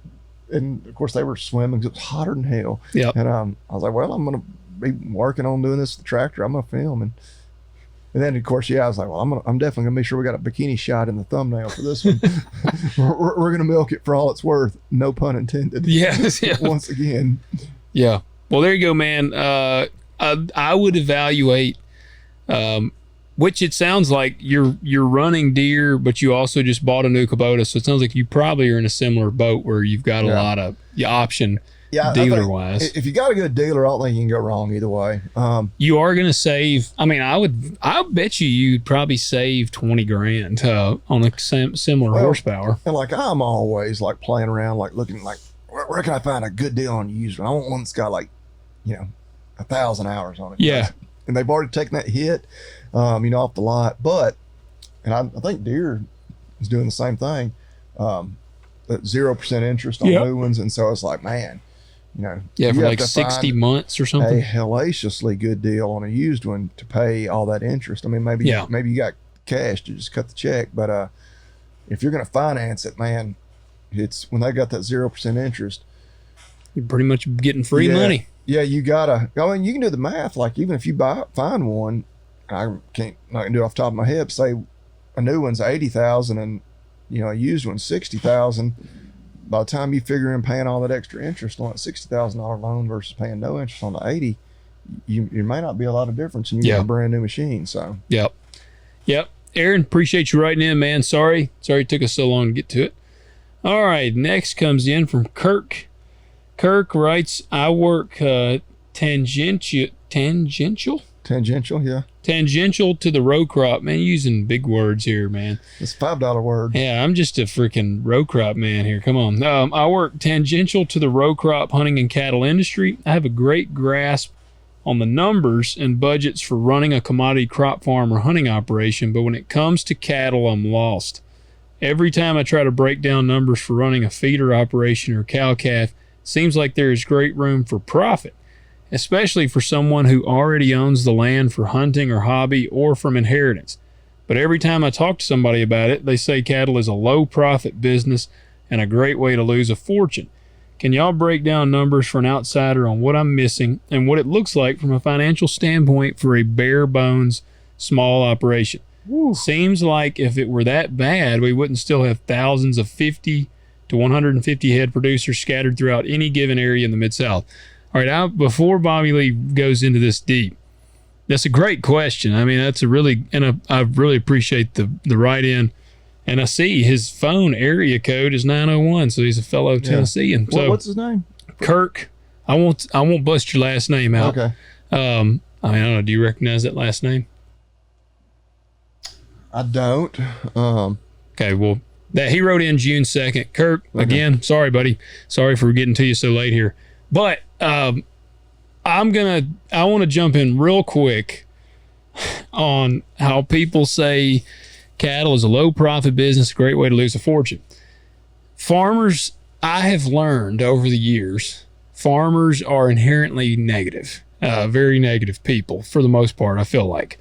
and of course they were swimming 'cause it was hotter than hell. Yep. And I was like, well, I'm gonna be working on doing this with the tractor. I'm gonna film and then of course, I was like, well, I'm definitely gonna make sure we got a bikini shot in the thumbnail for this one. we're gonna milk it for all it's worth. No pun intended. Yes. Yeah. Once again. Yeah. Well, there you go, man. I would evaluate, which it sounds like you're running deer, but you also just bought a new Kubota. So it sounds like you probably are in a similar boat where you've got a lot of option dealer wise. If you got a good dealer, I don't think you can go wrong either way. You are going to save. I mean, I bet you'd probably save 20 grand on a similar horsepower. And like, I'm always like playing around, like looking like, where can I find a good deal on used one? I want one that's got like, 1,000 hours on it. Yeah. And they've already taken that hit, off the lot. But, and I think Deere is doing the same thing. That 0% interest on new ones. And so it's like, man, for you have like to 60 find months or something. a hellaciously good deal on a used one to pay all that interest. I mean, maybe you got cash to just cut the check. But if you're going to finance it, man, it's when they got that 0% interest. You're pretty much getting free money. Yeah, you gotta. I mean, you can do the math. Like, even if you find one, not gonna do it off the top of my head. Say a new one's 80,000, and a used one's 60,000. By the time you figure in paying all that extra interest on that $60,000 loan versus paying no interest on the 80, you may not be a lot of difference, and you get a brand new machine. So. Yep. Aaron, appreciate you writing in, man. Sorry it took us so long to get to it. All right, next comes in from Kirk. Kirk writes, I work tangential, yeah. Tangential to the row crop. Man, using big words here, man. It's a $5 word. Yeah, I'm just a freaking row crop man here. Come on. I work tangential to the row crop hunting and cattle industry. I have a great grasp on the numbers and budgets for running a commodity crop farm or hunting operation, but when it comes to cattle, I'm lost. Every time I try to break down numbers for running a feeder operation or cow-calf, seems like there is great room for profit, especially for someone who already owns the land for hunting or hobby or from inheritance. But every time I talk to somebody about it, they say cattle is a low profit business and a great way to lose a fortune. Can y'all break down numbers for an outsider on what I'm missing and what it looks like from a financial standpoint for a bare bones small operation? Woo. Seems like if it were that bad, we wouldn't still have thousands of 50 to 150 head producers scattered throughout any given area in the Mid-South. All right, before Bobby Lee goes into this deep, that's a great question. I mean, that's I really appreciate the write-in. And I see his phone area code is 901, so he's a fellow Tennessean. So what's his name? Kirk. I won't bust your last name out. Okay. I mean, I don't know. Do you recognize that last name? I don't. Okay, well, that he wrote in June 2nd. Kirk, again, sorry, buddy. Sorry for getting to you so late here. But I want to jump in real quick on how people say cattle is a low profit business, a great way to lose a fortune. Farmers, I have learned over the years, farmers are inherently negative, very negative people for the most part, I feel like.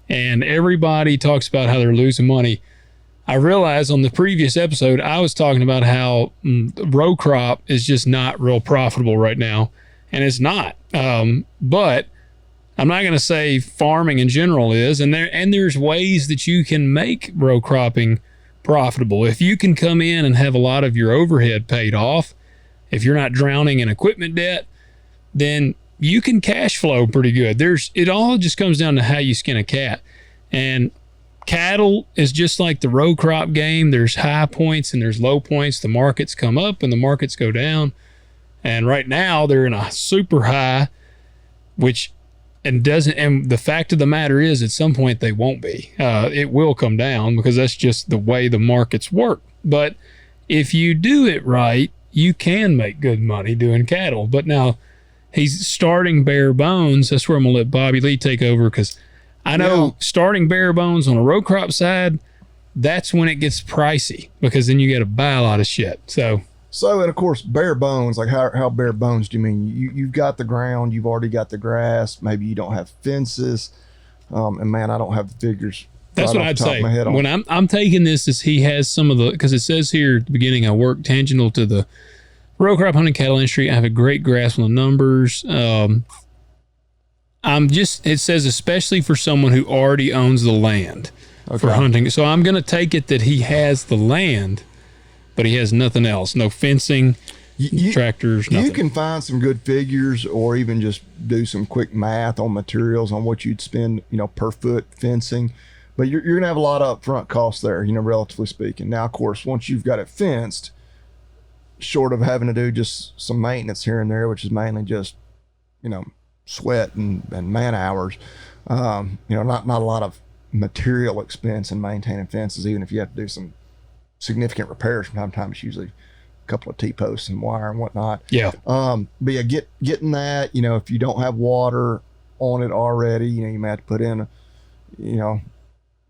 And everybody talks about how they're losing money. I realized on the previous episode, I was talking about how row crop is just not real profitable right now. And it's not. But I'm not going to say farming in general is. And there's ways that you can make row cropping profitable. If you can come in and have a lot of your overhead paid off, if you're not drowning in equipment debt, then you can cash flow pretty good. It all just comes down to how you skin a cat. And cattle is just like the row crop game. There's high points and there's low points. The markets come up and the markets go down. And right now they're in a super high, and the fact of the matter is at some point they won't be. It will come down because that's just the way the markets work. But if you do it right, you can make good money doing cattle. But now he's starting bare bones. That's where I'm gonna let Bobby Lee take over, because I know starting bare bones on a row crop side, that's when it gets pricey, because then you got to buy a lot of shit. So, and of course, bare bones, like how bare bones do you mean? You've got the ground, you've already got the grass, maybe you don't have fences. And man, I don't have the figures. That's what I'd say. When I'm taking this as he has some of the, because it says here at the beginning, I work tangential to the row crop hunting cattle industry. I have a great grasp on the numbers. It says especially for someone who already owns the land for hunting. So I'm going to take it that he has the land, but he has nothing else. No fencing, tractors, nothing. You can find some good figures, or even just do some quick math on materials on what you'd spend, per foot fencing. But you're going to have a lot of upfront costs there, relatively speaking. Now, of course, once you've got it fenced, short of having to do just some maintenance here and there, which is mainly just, sweat and man hours, not a lot of material expense in maintaining fences. Even if you have to do some significant repairs from time to time, it's usually a couple of T-posts and wire and whatnot. But yeah, getting that, if you don't have water on it already, you may have to put in a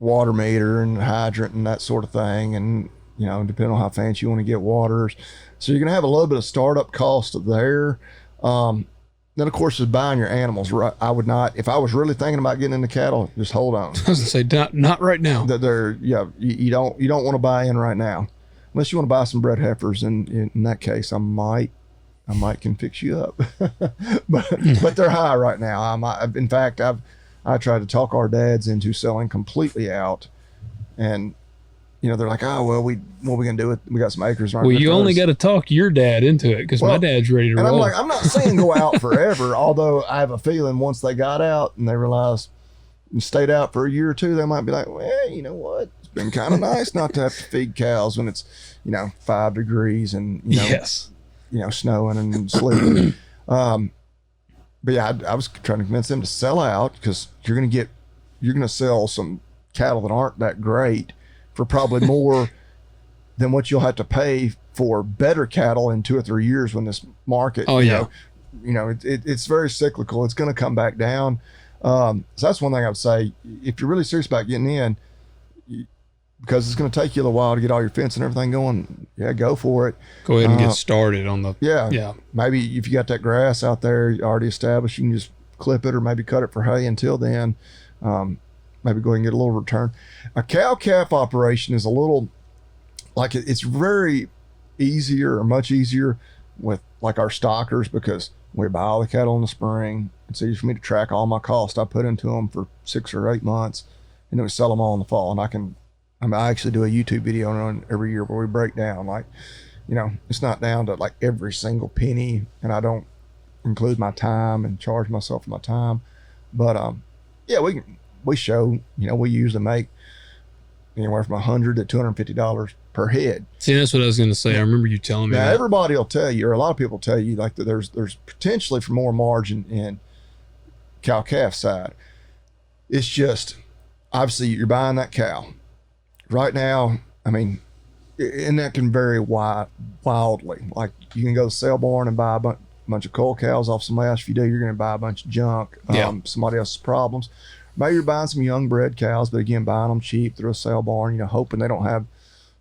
water meter and hydrant and that sort of thing, and depending on how fancy you want to get waters. So you're going to have a little bit of startup cost there. Then, of course, is buying your animals. Right? I would not, if I was really thinking about getting into cattle, just hold on. I was going to say, not right now. You don't want to buy in right now, unless you want to buy some bred heifers. And in that case, I might can fix you up, but they're high right now. In fact, I tried to talk our dads into selling completely out, and they're like, oh, well, what are we going to do with, we got some acres. Well, you only got to talk your dad into it, because my dad's ready to roll. And I'm like, I'm not saying go out forever, although I have a feeling once they got out and they realized and stayed out for a year or two, they might be like, well, you know what? It's been kind of nice not to have to feed cows when it's, 5 degrees and, snowing and sleeting. But yeah, I was trying to convince them to sell out, because you're going to sell some cattle that aren't that great for probably more than what you'll have to pay for better cattle in 2 or 3 years when this market, it's very cyclical. It's going to come back down. So that's one thing I would say. If you're really serious about getting in, because it's going to take you a little while to get all your fence and everything going, go for it. Go ahead and get started on the... Yeah. Maybe if you got that grass out there already established, you can just clip it or maybe cut it for hay until then. Maybe go ahead and get a little return. A cow-calf operation is a little, like it's very easier or much easier with like our stockers, because we buy all the cattle in the spring. It's easy for me to track all my costs I put into them for 6 or 8 months, and then we sell them all in the fall. And I actually do a YouTube video on it every year where we break down, like, it's not down to like every single penny, and I don't include my time and charge myself for my time. But we show, we usually make anywhere from $100 to $250 per head. See, that's what I was going to say. I remember you telling me Now, that. everybody will tell you, or a lot of people tell you, like that there's potentially for more margin in cow-calf side. It's just, obviously, you're buying that cow. Right now, I mean, and that can vary wildly. Like, you can go to sale barn and buy a bunch of cull cows off somebody else. If you do, you're going to buy a bunch of junk, somebody else's problems. Maybe you're buying some young bred cows, but again, buying them cheap through a sale barn, hoping they don't have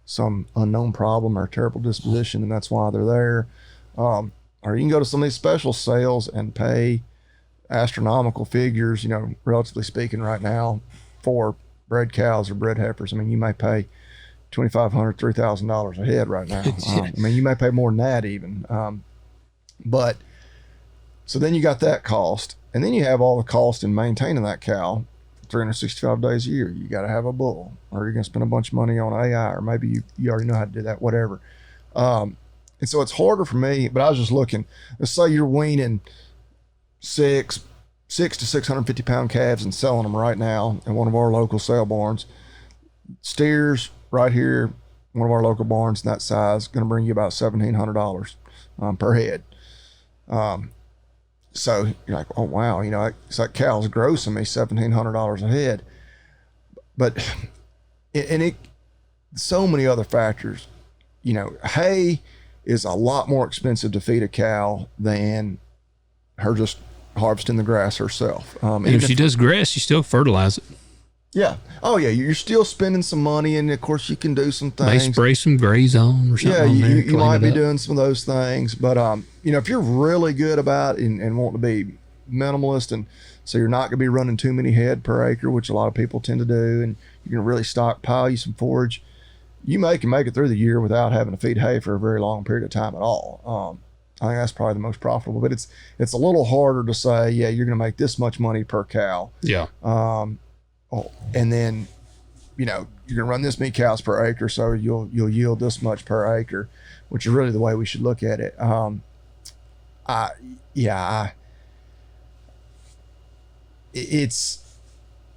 some unknown problem or terrible disposition, and that's why they're there. Or you can go to some of these special sales and pay astronomical figures, relatively speaking right now, for bred cows or bred heifers. I mean, you may pay $2,500, $3,000 a head right now. I mean, you may pay more than that even. But so then you got that cost, and then you have all the cost in maintaining that cow 365 days a year. You got to have a bull, or you're going to spend a bunch of money on AI, or maybe you already know how to do that, whatever. And so it's harder for me, but I was just looking. Let's say you're weaning six to 650 pound calves and selling them right now in one of our local sale barns. Steers right here, one of our local barns in that size, going to bring you about $1,700 per head. So you're like, oh wow, it's like cows grossing me $1,700 a head. But so many other factors. Hay is a lot more expensive to feed a cow than her just harvesting the grass herself. And if she does grass, you still fertilize it. Yeah. Oh yeah. You're still spending some money, and of course you can do some things. May spray some graze on or something. Yeah, you might be doing some of those things, but if you're really good about it and want to be minimalist, and so you're not going to be running too many head per acre, which a lot of people tend to do, and you're going to really stockpile you some forage, you can make it through the year without having to feed hay for a very long period of time at all. I think that's probably the most profitable, but it's a little harder to say, yeah, you're going to make this much money per cow. Yeah. And then, you're going to run this many cows per acre, so you'll yield this much per acre, which is really the way we should look at it. It's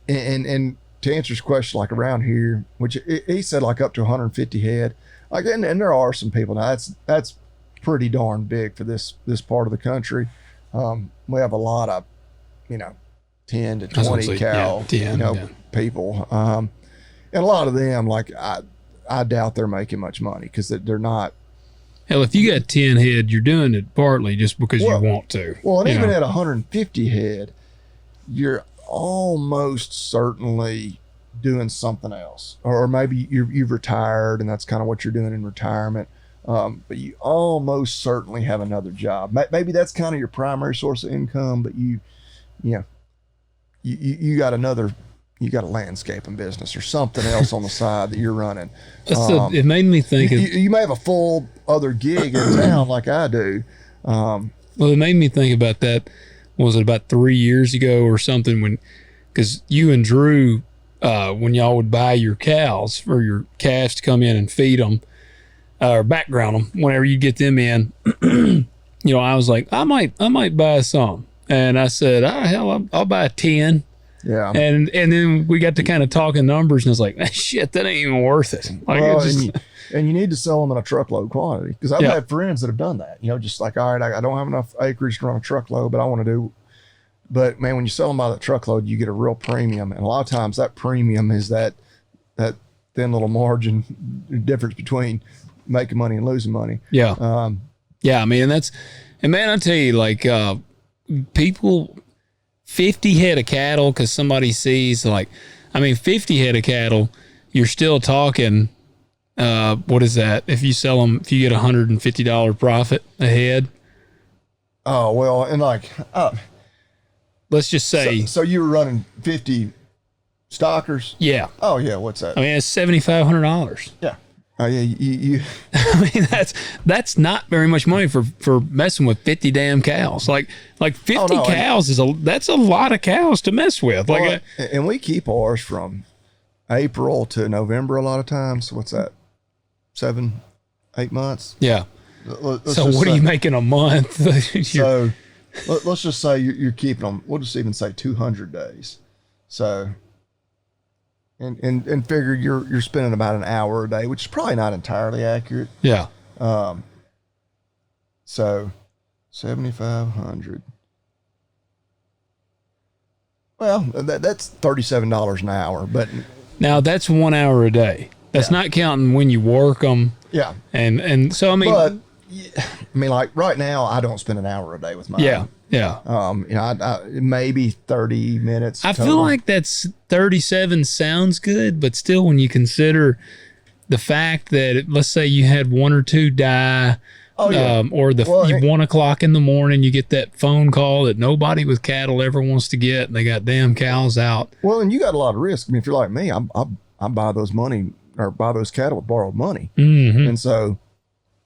and to answer his question, like around here, which he said like up to 150 head, like, and there are some people now that's pretty darn big for this part of the country. We have a lot of 10 to 20 cow people, and a lot of them, like, I doubt they're making much money because they're not. Hell, if you got 10 head, you're doing it partly just because you want to. Well, and even at 150 head, you're almost certainly doing something else, or maybe you've retired and that's kind of what you're doing in retirement. But you almost certainly have another job. Maybe that's kind of your primary source of income, but you got a landscaping business or something else on the side that you're running. It made me think you may have a full other gig in town like I do. Well, it made me think about that. Was it about 3 years ago or something? Because you and Drew, when y'all would buy your cows or your calves to come in and feed them, or background them, whenever you get them in, I was like, I might buy some, and I said, hell, I'll buy 10. Yeah. And then we got to kind of talking numbers, and it's like, shit, that ain't even worth it. Like, well, and you need to sell them in a truckload quantity, because I've had friends that have done that. Just like, all right, I don't have enough acreage to run a truckload, but I want to do. But man, when you sell them by the truckload, you get a real premium, and a lot of times that premium is that thin little margin difference between making money and losing money. Yeah. Yeah, man, and man, I tell you, like, people, 50 head of cattle, because somebody sees, like, 50 head of cattle, you're still talking, what is that? If you sell them, if you get $150 profit a head. Oh, well, and like, let's just say. So you were running 50 stockers? Yeah. Oh, yeah. What's that? It's $7,500. Yeah. Oh yeah, you. That's not very much money for messing with 50 damn cows. Like 50 cows that's a lot of cows to mess with. Well, and we keep ours from April to November a lot of times. What's that? 7-8 months. Yeah. So what are you making a month? So let's just say you're keeping them. We'll just even say 200 days. So and figure you're spending about an hour a day, which is probably not entirely accurate. Yeah. So 7,500. Well, that's $37 an hour, but Now that's 1 hour a day. That's not counting when you work them. yeah. And so I mean, But I mean, like right now, I don't spend an hour a day with mine. yeah. You know, I maybe 30 minutes. I total. feel like that's 37 sounds good, but still, when you consider the fact that let's say you had one or two die, Oh, yeah. or Well, 1 o'clock in the morning, you get that phone call that nobody with cattle ever wants to get, and they got damn cows out. Well, and you got a lot of risk. I mean, if you're like me, I buy those money or buy those cattle with borrowed money, Mm-hmm. and so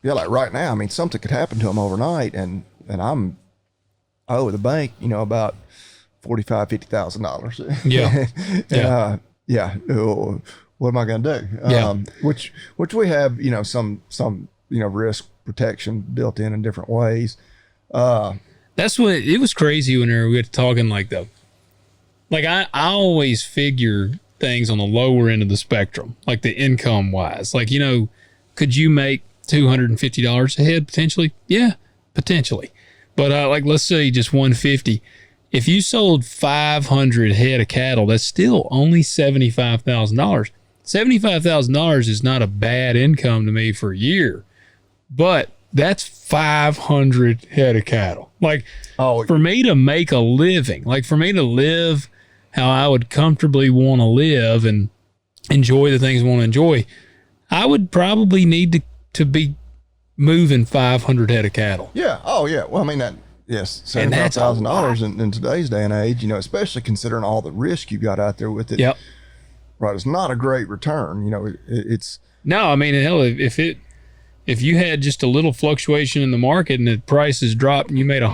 yeah, like right now, I mean, something could happen to them overnight, and I'm the bank, you know, about $50,000. Yeah. Yeah. Yeah. What am I going to do? Yeah. Which we have, you know, some risk protection built in different ways. That's what it was crazy when we were talking like I always figure things on the lower end of the spectrum, like the income wise. Like, you know, could you make $250 a head potentially? Yeah, potentially. But like, let's say just 150. If you sold 500 head of cattle, that's still only $75,000. $75,000 is not a bad income to me for a year, but that's 500 head of cattle. Like, for me to make a living, like for me to live how I would comfortably want to live and enjoy the things I want to enjoy, I would probably need to be moving 500 head of cattle. Yeah. Oh, yeah. Well, I mean, yes, And that's a $75,000 in today's day and age, you know, especially considering all the risk you've got out there with it. Yep. Right. It's not a great return. You know, it's. No, I mean, hell, if you had just a little fluctuation in the market and the prices dropped and you made $100 a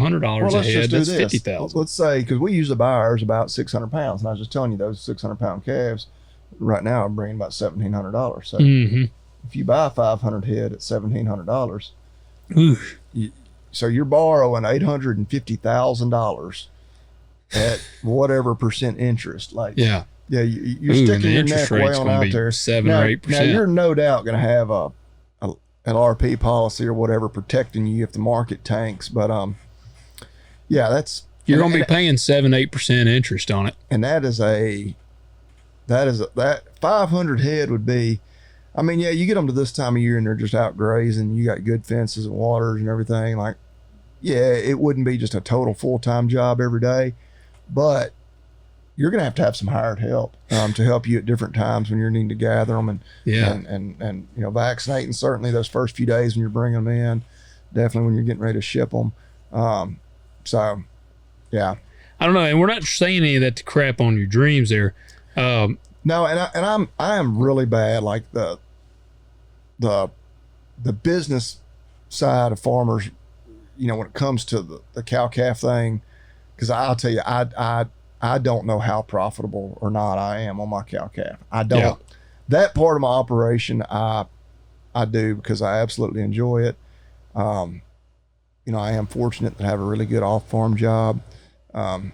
head, that's $50,000. Let's say, because we usually buy ours about 600 pounds. And I was just telling you, those 600-pound calves right now are bringing about $1,700. So if you buy 500 head at $1,700, so you're borrowing $850,000 at whatever percent interest. Like, yeah, you're sticking your neck way on out there. 7 or 8%. Now you're no doubt going to have an RP policy or whatever protecting you if the market tanks. But yeah, you're going to be paying 7-8% interest on it. And that 500 head would be. I mean, yeah, you get them to this time of year and they're just out grazing. You got good fences and waters and everything. Like, yeah, it wouldn't be just a total full-time job every day, but you're going to have some hired help to help you at different times when you're needing to gather them and you know, vaccinating certainly those first few days when you're bringing them in, definitely when you're getting ready to ship them. So, yeah. I don't know, and we're not saying any of that to crap on your dreams there. No, and I am really bad, like the business side of farmers, you know, when it comes to the cow calf thing, because I'll tell you, I don't know how profitable or not I am on my cow calf. I don't. Yeah. That part of my operation, I do because I absolutely enjoy it. You know, I am fortunate to have a really good off-farm job. I'm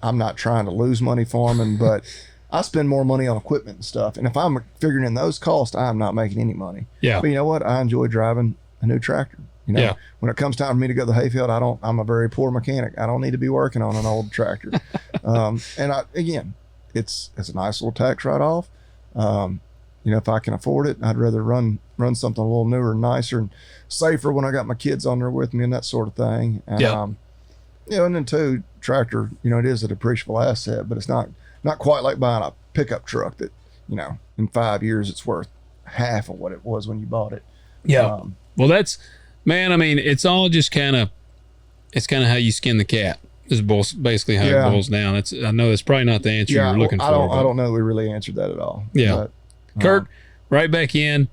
not trying to lose money farming, but I spend more money on equipment and stuff. And if I'm figuring in those costs, I'm not making any money. Yeah. But you know what? I enjoy driving a new tractor. You know, when it comes time for me to go to the hayfield, I'm a very poor mechanic. I don't need to be working on an old tractor. And again, it's a nice little tax write-off. You know, if I can afford it, I'd rather run something a little newer and nicer and safer when I got my kids on there with me and that sort of thing. And, you know, and then too, tractor, you know, it is a depreciable asset, but it's not quite like buying a pickup truck that, you know, in 5 years, it's worth half of what it was when you bought it. Yeah. Well, man, I mean, it's all just kind of how you skin the cat is basically how it boils down. I know that's probably not the answer you're looking for. I don't know that we really answered that at all. Yeah. But, Kurt, right back in.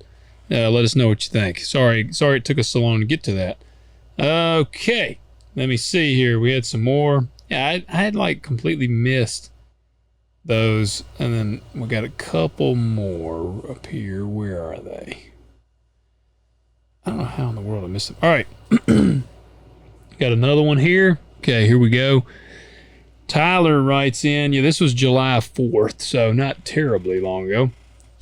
Let us know what you think. Sorry it took us so long to get to that. Okay. Let me see here. We had some more. Yeah, I had like completely missed those. And then we got a couple more up here. Where are they? I don't know how in the world I missed them. All right. Got another one here. Okay, here we go. Tyler writes in, yeah, this was July 4th, so not terribly long ago.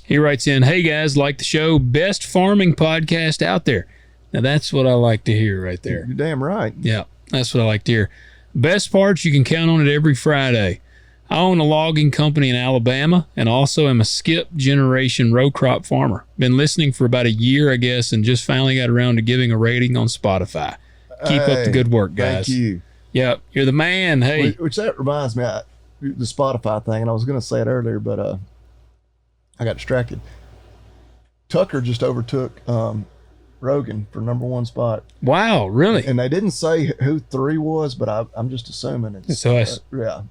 He writes in, hey guys, like the show, best farming podcast out there. Now that's what I like to hear right there. You're damn right. Yeah, that's what I like to hear. Best parts, you can count on it every Friday. I own a logging company in Alabama and also am a skip generation row crop farmer. Been listening for about a year, I guess, and just finally got around to giving a rating on Spotify. Keep up the good work, guys. Thank you. Yep, you're the man. Hey. Which that reminds me, the Spotify thing, and I was going to say it earlier, but I got distracted. Tucker just overtook Rogan for #1 spot. Wow, really? And they didn't say who 3 was, but I'm just assuming it's us.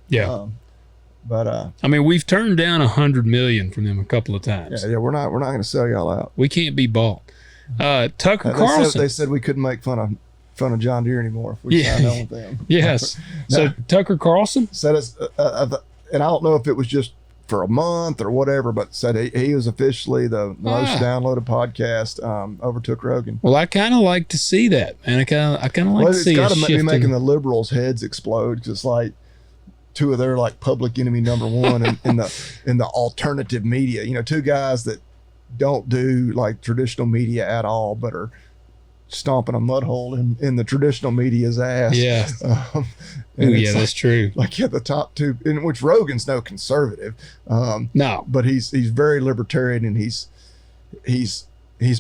Yeah. But I mean, we've turned down 100 million from them a couple of times. yeah, we're not going to sell y'all out. We can't be bought. Tucker Carlson. They said we couldn't make fun of John Deere anymore if we signed on with them. Yes. So Tucker Carlson said it's, and I don't know if it was just for a month or whatever, but said he was officially the most downloaded podcast. Overtook Rogan. Well, I kind of like to see that, man. I kind of like to see it's got to be shift making the liberals' heads explode because like 2 of their like public enemy #1 in the alternative media. You know, 2 guys that don't do like traditional media at all, but are stomping a mud hole in the traditional media's ass. Yeah. Yeah, that's true. Like the top 2, in which Rogan's no conservative. No, but he's very libertarian, and he's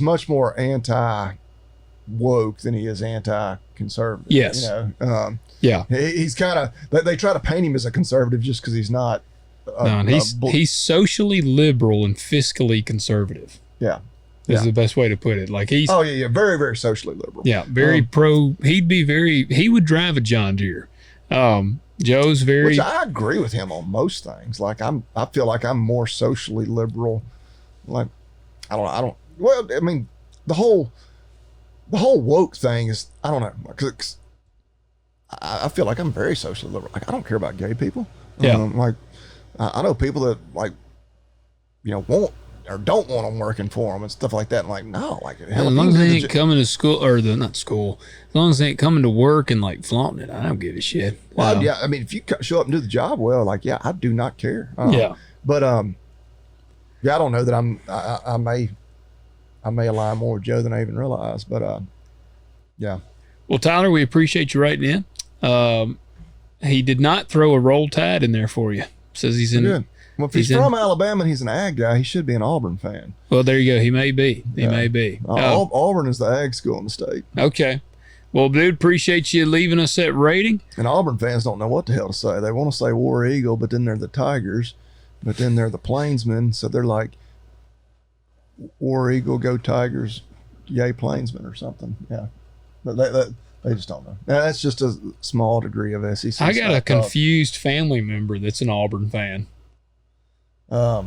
much more anti woke than he is anti conservative. Yes. You know. Yeah. He's kind of, they try to paint him as a conservative just because he's not. He's socially liberal and fiscally conservative. Yeah. Is the best way to put it. Like he's very, very socially liberal. Yeah, very pro. He would drive a John Deere. Joe's very. Which I agree with him on most things. Like I feel like I'm more socially liberal. Like I don't. Well, I mean, the whole woke thing is, I don't know, because I feel like I'm very socially liberal. Like I don't care about gay people. Yeah. Like I know people that like, you know, won't or don't want them working for them and stuff like that. And like, no, like as long as they ain't coming to school or not school, as long as they ain't coming to work and like flaunting it, I don't give a shit. Well, yeah, I mean, if you show up and do the job well, like, yeah, I do not care. Yeah, but yeah, I don't know that I may align more with Joe than I even realize. But yeah. Well, Tyler, we appreciate you writing in. He did not throw a Roll Tide in there for you. Says he's in. Good. Well, if he's from Alabama and he's an ag guy, he should be an Auburn fan. Well, there you go. He may be. He may be. Auburn is the ag school in the state. Okay. Well, dude, appreciate you leaving us that rating. And Auburn fans don't know what the hell to say. They want to say War Eagle, but then they're the Tigers, but then they're the Plainsmen. So they're like War Eagle, go Tigers, yay Plainsmen or something. Yeah. But they just don't know. That's just a small degree of SEC. I got a confused family member that's an Auburn fan. Yeah,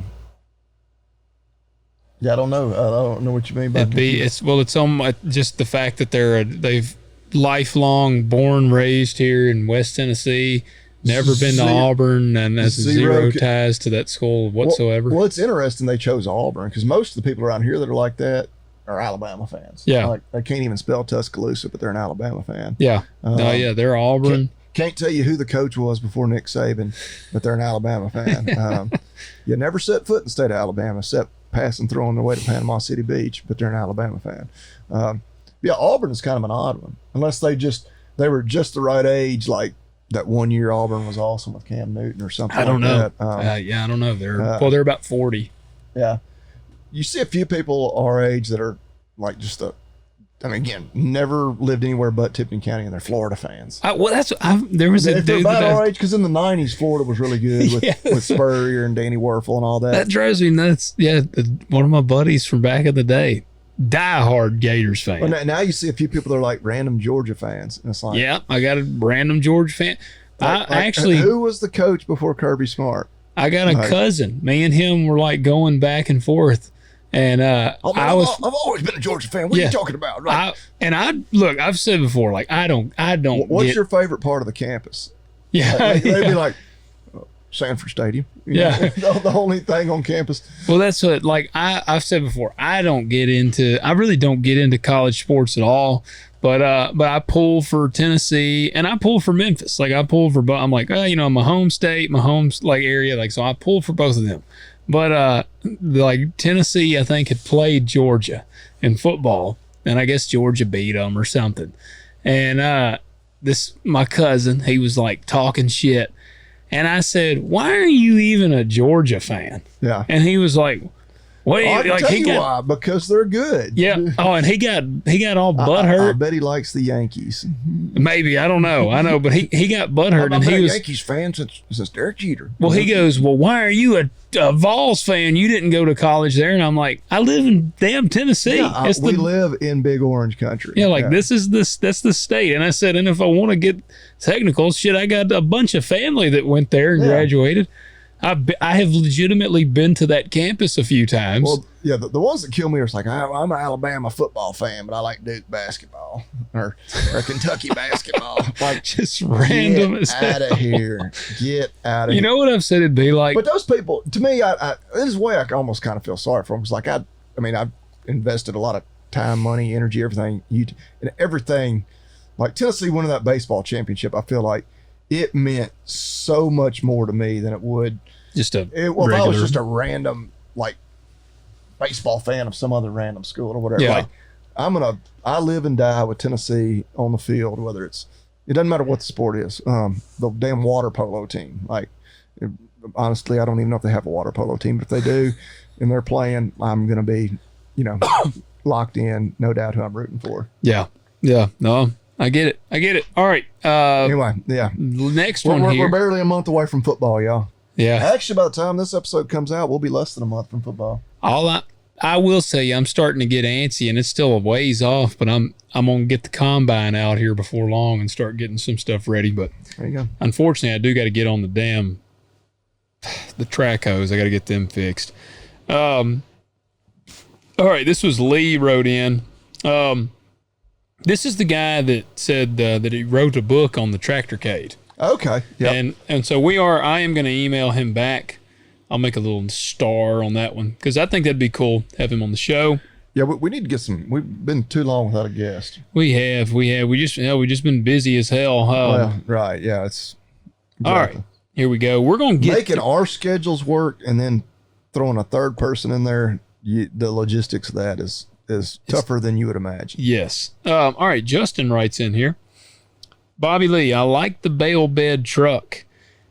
I don't know. I don't know what you mean by it's on just the fact that they've lifelong born raised here in West Tennessee, never been to Auburn, and has zero ties to that school whatsoever. Well, it's interesting they chose Auburn because most of the people around here that are like that are Alabama fans. Yeah, like they can't even spell Tuscaloosa, but they're an Alabama fan. Yeah, they're Auburn. Can't tell you who the coach was before Nick Saban, but they're an Alabama fan. You never set foot in the state of Alabama except passing through on their way to Panama City Beach, but they're an Alabama fan. Yeah, Auburn is kind of an odd one, unless they were just the right age, like that 1 year Auburn was awesome with Cam Newton or something. I don't know. That. Yeah, I don't know. They're about 40. Yeah, you see a few people our age that are like just again, never lived anywhere but Tipton County, and they're Florida fans. There was a dude they're about our age, because in the 90s, Florida was really good with Spurrier and Danny Werfel and all that. That drives me nuts. Yeah, one of my buddies from back in the day, diehard Gators fan. Well, now you see a few people that are like random Georgia fans. And it's like, yeah, I got a random Georgia fan. Who was the coach before Kirby Smart? I got a cousin. Me and him were like going back and forth. And I've always been a Georgia fan. What are you talking about? Right? I've said before, like I don't. What's your favorite part of the campus? Yeah, they'd be like, Sanford Stadium. Yeah. The only thing on campus. Well, that's what, like I've said before, I really don't get into college sports at all. But I pull for Tennessee and I pull for Memphis. Like I pull for, I'm like, my home state, my home like area. Like, so I pull for both of them. But like Tennessee, I think had played Georgia in football, and I guess Georgia beat them or something. And my cousin, he was like talking shit. And I said, "Why are you even a Georgia fan?" Yeah. And he was like, "What?" I can tell you why, because they're good. Yeah. Oh, and he got all butthurt. I bet he likes the Yankees. Maybe, I don't know. I know, but he got butthurt, and he was a Yankees fan since Derek Jeter. Well, he goes, "Well, why are you a Vols fan? You didn't go to college there." And I'm like, "I live in damn Tennessee. Yeah, we live in Big Orange country." Yeah, like that's the state. And I said, and if I want to get technical, shit, I got a bunch of family that went there and graduated. I have legitimately been to that campus a few times. Well, yeah, the ones that kill me are like, I'm an Alabama football fan, but I like Duke basketball or Kentucky basketball. Like, just random. Get out of here. Get out of here. You know what I've said it'd be like? But those people, to me, this is the way I almost kind of feel sorry for them. Because, like, I've invested a lot of time, money, energy, everything. And everything. Like, Tennessee winning that baseball championship, I feel like it meant so much more to me than it would. Just if I was just a random, like, baseball fan of some other random school or whatever. Yeah. Like, I live and die with Tennessee on the field, whether it doesn't matter what the sport is. The damn water polo team. Like, honestly, I don't even know if they have a water polo team, but if they do and they're playing, I'm going to be, locked in, no doubt who I'm rooting for. Yeah. Yeah. No, I get it. All right. Anyway, yeah. Next one here. We're barely a month away from football, y'all. Yeah. Actually, by the time this episode comes out, we'll be less than a month from football. I will say I'm starting to get antsy, and it's still a ways off, but I'm gonna get the combine out here before long and start getting some stuff ready. But there you go. Unfortunately, I do got to get on the track hose. I got to get them fixed. All right, this was Lee wrote in. This is the guy that said that he wrote a book on the Tractorcade. Okay. Yep. And so I am going to email him back. I'll make a little star on that one because I think that'd be cool to have him on the show. Yeah, we need to get some. We've been too long without a guest. We have. We just been busy as hell. Right. Yeah. It's exactly. All right. Here we go. We're going to get making our schedules work and then throwing a third person in there. The logistics of that is tougher than you would imagine. Yes. All right. Justin writes in here. Bobby Lee, I like the bale bed truck.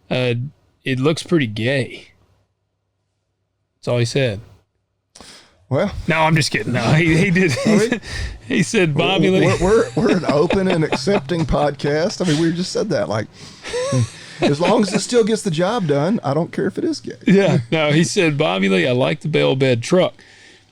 It looks pretty gay. That's all he said. Well, no, I'm just kidding. No, he did. He said, Bobby Lee. We're an open and accepting podcast. I mean, we just said that. Like, as long as it still gets the job done, I don't care if it is gay. Yeah. No, he said, Bobby Lee, I like the bale bed truck.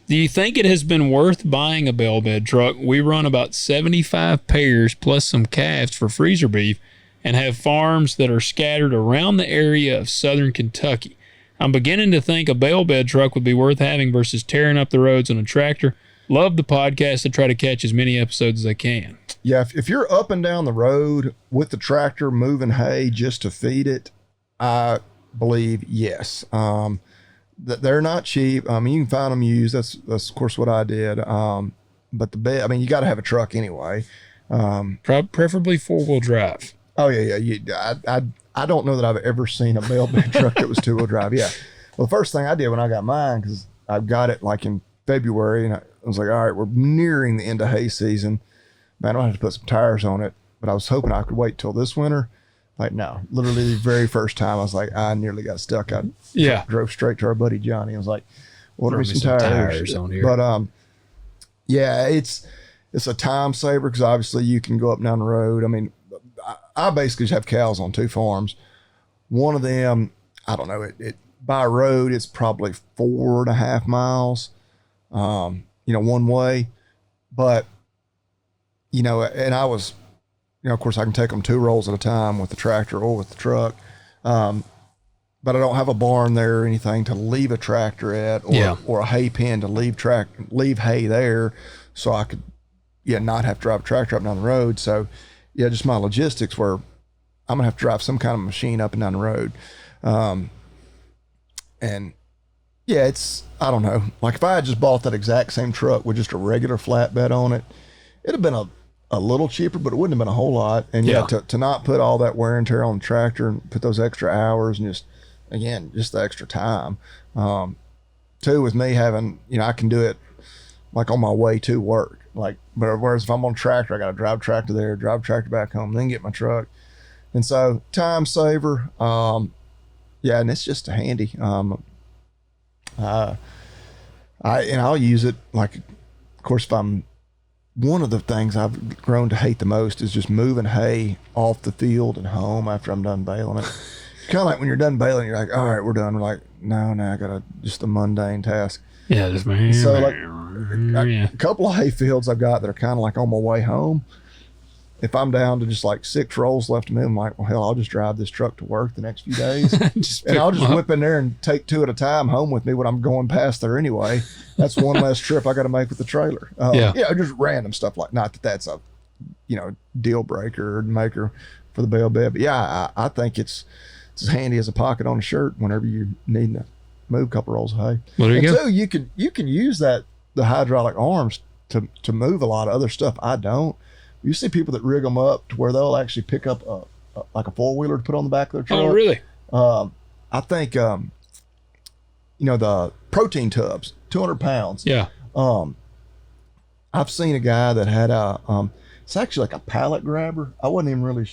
Do you think it has been worth buying a bell bed truck? We run about 75 pairs plus some calves for freezer beef and have farms that are scattered around the area of southern Kentucky. I'm beginning to think a bell bed truck would be worth having versus tearing up the roads on a tractor. Love the podcast to try to catch as many episodes as I can. Yeah, if you're up and down the road with the tractor moving hay just to feed it, I believe yes. They're not cheap. I mean, you can find them used. That's of course what I did. But the bed, I mean, you got to have a truck anyway. Preferably 4-wheel drive. Oh yeah. I don't know that I've ever seen a bell bed truck that was 2-wheel drive. Yeah. Well, the first thing I did when I got mine, because I got it like in February, and I was like, all right, we're nearing the end of hay season. Man, I don't have to put some tires on it, but I was hoping I could wait till this winter. Like, no, literally the very first time I was like, I nearly got stuck. I drove straight to our buddy Johnny. I was like, order me some tires on here. But yeah, it's a time saver because obviously you can go up and down the road. I mean, I basically just have cows on 2 farms. One of them, I don't know, it by road it's probably 4.5 miles, one way. But and I was. Of course, I can take them 2 rolls at a time with the tractor or with the truck. But I don't have a barn there or anything to leave a tractor at or a hay pen to leave hay there so I could, not have to drive a tractor up and down the road. So, just my logistics were I'm gonna have to drive some kind of machine up and down the road. And yeah, I don't know. Like if I had just bought that exact same truck with just a regular flatbed on it, it'd have been a little cheaper, but it wouldn't have been a whole lot. And yeah, to not put all that wear and tear on the tractor and put those extra hours and just the extra time. Too, with me having, I can do it like on my way to work. Like, but whereas if I'm on tractor, I got to drive tractor there, drive tractor back home, then get my truck. And so time saver. Yeah, and it's just handy. I'll use it like, of course, one of the things I've grown to hate the most is just moving hay off the field and home after I'm done baling it. Kind of like when you're done baling, you're like, all right, we're done. We're like, no, I got just a mundane task. Yeah, just so like a couple of hay fields I've got that are kind of like on my way home. If I'm down to just like 6 rolls left to move, I'm like, well, hell, I'll just drive this truck to work the next few days. And I'll just whip in there and take 2 at a time home with me when I'm going past there anyway. That's one less trip I got to make with the trailer. Just random stuff like, not that that's a, deal breaker or maker for the bale bed. But yeah, I think it's as handy as a pocket on a shirt whenever you need to move a couple rolls of hay. Well, there you go. So you can use the hydraulic arms to move a lot of other stuff. I don't. You see people that rig them up to where they'll actually pick up like a 4-wheeler to put on the back of their truck. Oh, really? I think the protein tubs, 200 pounds. Yeah. I've seen a guy that had it's actually like a pallet grabber. I wasn't even really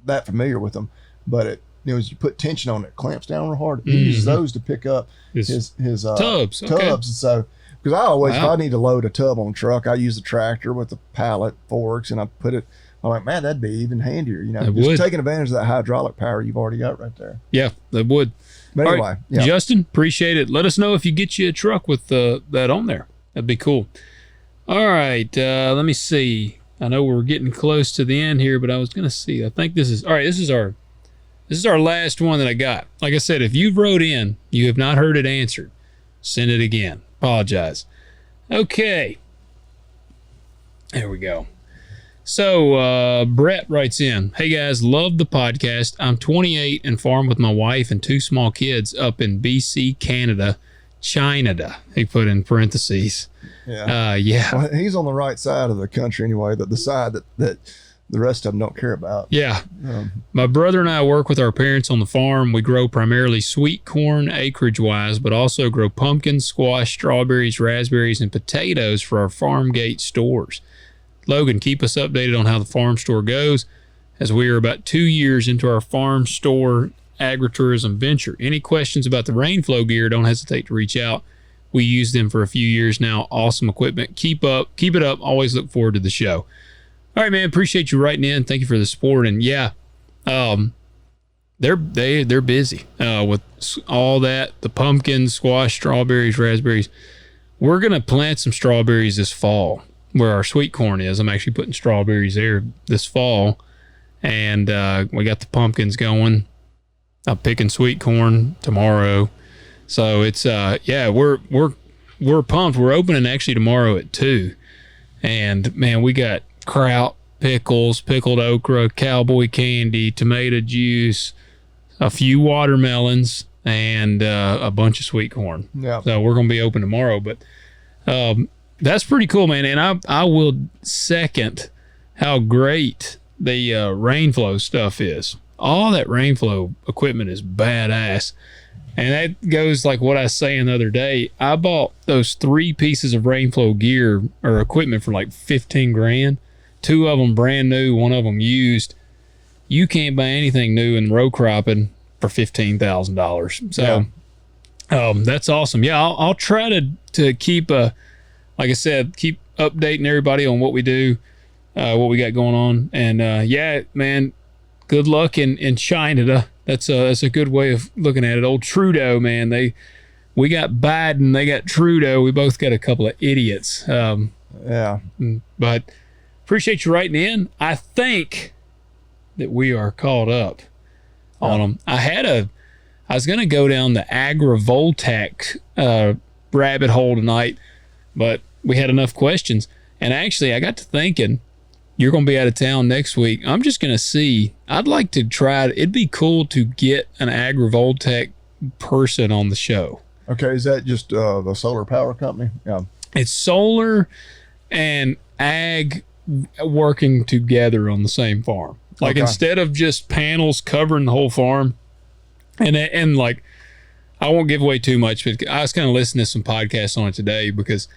that familiar with them, but as you put tension on it, clamps down real hard. He uses those to pick up his tubs. Okay. And so, because I always, if I need to load a tub on a truck, I use the tractor with the pallet forks and I put it. I'm like, man, that'd be even handier. Just taking advantage of that hydraulic power you've already got right there. Yeah, that would. But anyway, right, Justin, appreciate it. Let us know if you get you a truck with that on there. That'd be cool. All right, let me see. I know we're getting close to the end here, but I was gonna see. I think this is our last one that I got. Like I said, if you've wrote in, you have not heard it answered, send it again. Apologize. Okay. There we go. So Brett writes in, hey guys, love the podcast. I'm 28 and farm with my wife and 2 small kids up in BC, Canada. China, he put in parentheses. Yeah. Well, he's on the right side of the country anyway, the side that the rest of them don't care about. Yeah. My brother and I work with our parents on the farm. We grow primarily sweet corn acreage-wise, but also grow pumpkins, squash, strawberries, raspberries, and potatoes for our farm gate stores. Logan, keep us updated on how the farm store goes, as we are about 2 years into our farm store agritourism venture. Any questions about the rainflow gear, don't hesitate to reach out. We use them for a few years now. Awesome equipment. Keep it up. Always look forward to the show. All right, man. Appreciate you writing in. Thank you for the support. And yeah, they're busy with all that, the pumpkins, squash, strawberries, raspberries. We're gonna plant some strawberries this fall where our sweet corn is. I'm actually putting strawberries there this fall, and we got the pumpkins going. I'm picking sweet corn tomorrow, so it's we're pumped. We're opening actually tomorrow at 2, and man, we got kraut, pickles, pickled okra, cowboy candy, tomato juice, a few watermelons, and a bunch of sweet corn. Yeah. So we're going to be open tomorrow, but that's pretty cool, man. And I will second how great the rainflow stuff is. All that rainflow equipment is badass. And that goes like what I was saying the other day. I bought those 3 pieces of rainflow gear or equipment for like $15,000. 2 of them brand new, 1 of them used. You can't buy anything new in row cropping for $15,000. So that's awesome. Yeah, I'll try to keep like I said, keep updating everybody on what we do, what we got going on. And yeah, man, good luck in China. That's a good way of looking at it. Old Trudeau, man, we got Biden, they got Trudeau. We both got a couple of idiots. But appreciate you writing in. I think that we are caught up on them. I was going to go down the agrivoltaic rabbit hole tonight, but we had enough questions. And actually, I got to thinking, you're going to be out of town next week. I'm just going to see. I'd like to try. It'd be cool to get an agrivoltaic person on the show. Okay, is that just the solar power company? Yeah. It's solar and ag working together on the same farm. Like instead of just panels covering the whole farm, and like I won't give away too much, but I was kind of listening to some podcasts on it today because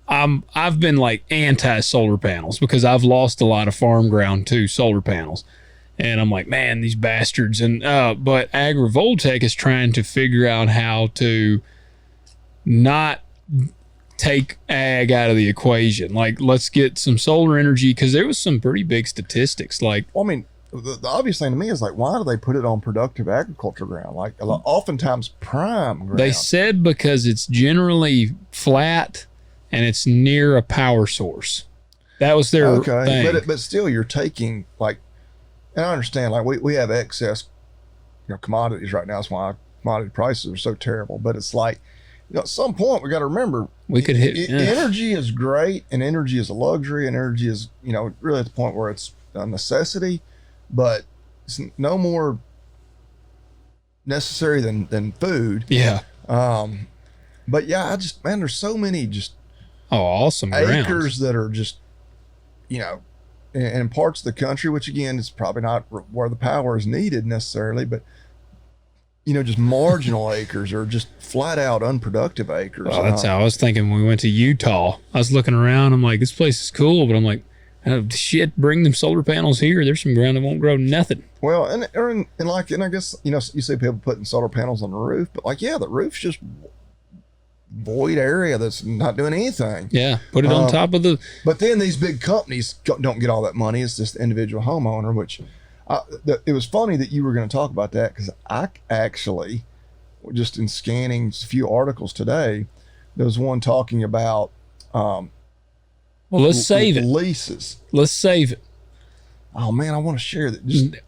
I've been like anti solar panels because I've lost a lot of farm ground to solar panels. And I'm like, man, these bastards. And but agrivoltaic is trying to figure out how to not take ag out of the equation. Like, let's get some solar energy, because there was some pretty big statistics. Like, well, I mean, the obvious thing to me is like, why do they put it on productive agriculture ground? Like, oftentimes prime ground. They said because it's generally flat and it's near a power source. That was their thing. But still, you're taking like, and I understand like we have excess, commodities right now. That's why commodity prices are so terrible. But it's like, at some point we got to remember we could hit energy is great, and energy is a luxury, and energy is really at the point where it's a necessity, but it's no more necessary than food. Yeah. But yeah, there's so many awesome acres grounds that are just, in parts of the country, which again is probably not where the power is needed necessarily, but just marginal acres or just flat out unproductive acres. Well, that's how I was thinking when we went to Utah. I was looking around. I'm like, this place is cool, but I'm like, oh, shit, bring them solar panels here. There's some ground that won't grow nothing. Well, and I guess, you see people putting solar panels on the roof, but like, yeah, the roof's just void area that's not doing anything. Yeah, put it on top of the. But then these big companies don't get all that money. It's just the individual homeowner, which it was funny that you were going to talk about that, because I actually, just in scanning a few articles today, there was one talking about well, let's save it. Leases. Let's save it. Oh man, I want to share that.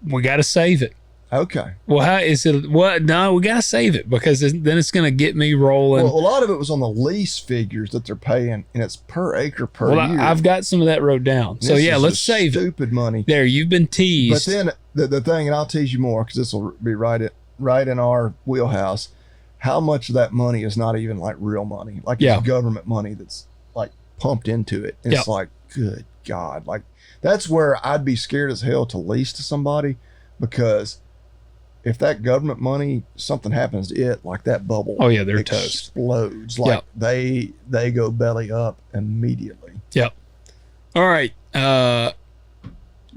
We got to save it. Okay. Well, how is it? What? No, we got to save it, because then it's going to get me rolling. Well, a lot of it was on the lease figures that they're paying, and it's per acre per year. I've got some of that wrote down. So yeah, let's save it. Stupid money. There, you've been teased. But then the thing, and I'll tease you more because this will be right in our wheelhouse. How much of that money is not even like real money? Like it's government money that's like pumped into it. It's like, good God, like that's where I'd be scared as hell to lease to somebody, because if that government money, something happens to it, like that bubble, oh yeah, they're toast, explodes. Like they go belly up immediately. Yep. All right.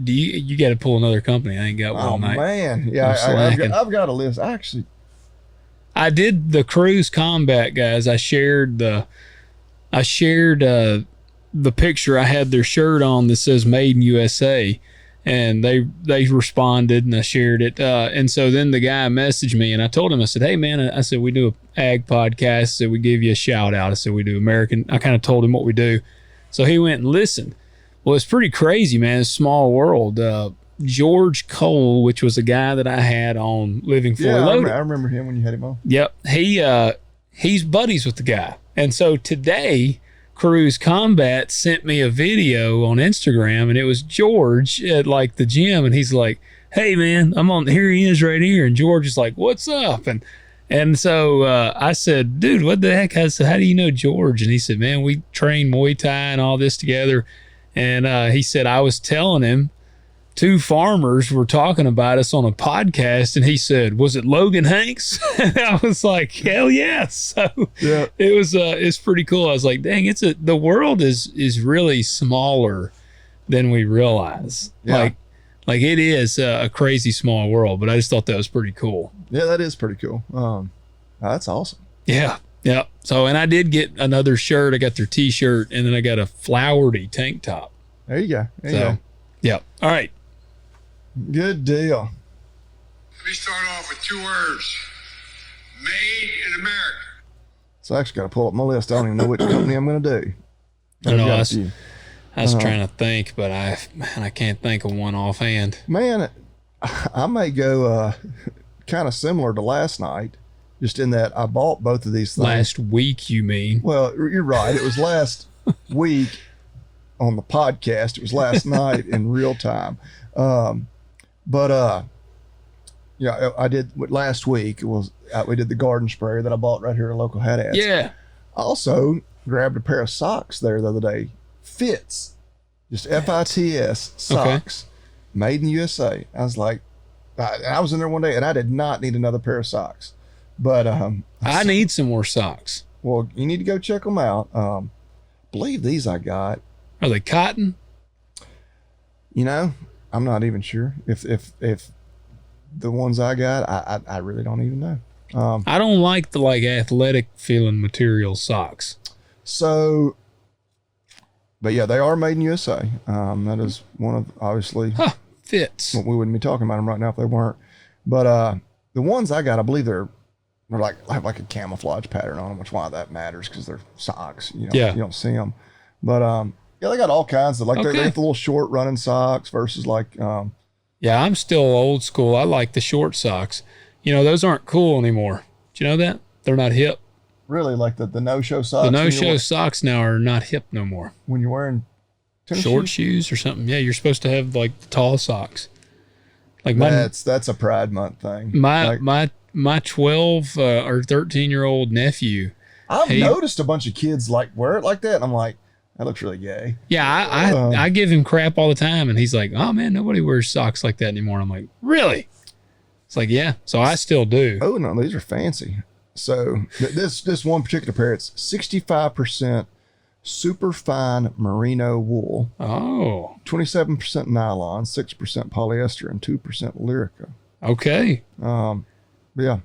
Do you got to pull another company? I ain't got one. Oh man, yeah, I've got a list. Actually, I did the Cruise Combat guys. I shared the picture. I had their shirt on that says "Made in USA." And they responded, and I shared it. And so then the guy messaged me, and I told him, I said, hey, man, I said, we do a ag podcast. I said, we give you a shout out. I said, we do American. I kind of told him what we do. So he went and listened. Well, it's pretty crazy, man. It's a small world. George Cole, which was a guy that I had on Living Fully Loaded. I remember him when you had him on. Yep. He's buddies with the guy. And so today, Cruise Combat sent me a video on Instagram, and it was George at like the gym, and he's like, hey man, I'm on here. He is right here. And George is like, what's up? And so I said, dude, what the heck? I said, how do you know George? And he said, man, we train Muay Thai and all this together. And he said, I was telling him 2 farmers were talking about us on a podcast, and he said, was it Logan Hanks? And I was like, hell yes. So yeah. It's pretty cool. I was like, dang, the world is really smaller than we realize. Yeah. Like it is a crazy small world, but I just thought that was pretty cool. Yeah, that is pretty cool. That's awesome. Yeah. Yeah. So, and I did get another shirt. I got their t-shirt, and then I got a flowery tank top. There you go. There you go. Yeah. All right. Good deal. Let me start off with 2 words. Made in America. So I actually got to pull up my list. I don't even know which company I'm going to do. I know. I was trying to think, but I can't think of one offhand. Man, I may go kind of similar to last night, just in that I bought both of these things. Last week, you mean? Well, you're right. It was last week on the podcast. It was last night in real time. Yeah, I did last week. It was we did the garden sprayer that I bought right here at local Hat Ads. Yeah. I also grabbed a pair of socks there the other day. Fits, just FITS socks, made in USA. I was like, I was in there one day and I did not need another pair of socks, but I need some more socks. well, you need to go check them out. Believe these I got. Are they cotton? You know, I'm not even sure if the ones I got. I really don't even know. I don't like the athletic feeling material socks. So, but yeah, they are made in USA. That is one of obviously Fits. we wouldn't be talking about them right now if they weren't. But the ones I got, I believe they're have like a camouflage pattern on them, which why that matters because they're socks. You know, Yeah. you don't see them. But yeah, they got all kinds of they Okay. have the little short running socks versus Yeah, I'm still old school. I like the short socks. You know, those aren't cool anymore. Do you know that? They're not hip. really like the no show socks. The no-show socks now are not hip no more. when you're wearing tennis Short shoes. shoes or something. Yeah, you're supposed to have like the tall socks. Like That's a Pride Month thing. my 12 or 13-year-old nephew. I've He- noticed a bunch of kids wear it like that, and I'm like, that looks really gay. Yeah, I give him crap all the time, and he's like, "Oh man, nobody wears socks like that anymore." I'm like, "Really?" It's like, yeah. So I still do. Oh no, these are fancy. So this one particular pair, it's 65% super fine merino wool, Oh, 27% nylon, 6% polyester, and 2% Lyrica. okay. But yeah,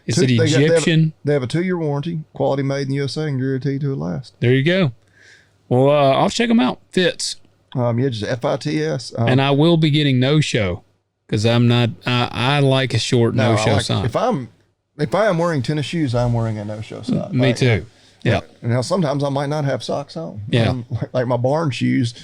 Is it They have- Egyptian? They have a 2-year warranty, quality made in the USA, and guaranteed to last. There you go. Well, I'll check them out. Fits. Yeah, just FITS. And I will be getting no-show because I'm not. I like a short I no-show like- sock. If I am wearing tennis shoes, I'm wearing a no-show sock. Me too. Yeah. And now sometimes I might not have socks on. Yeah. Like my barn shoes,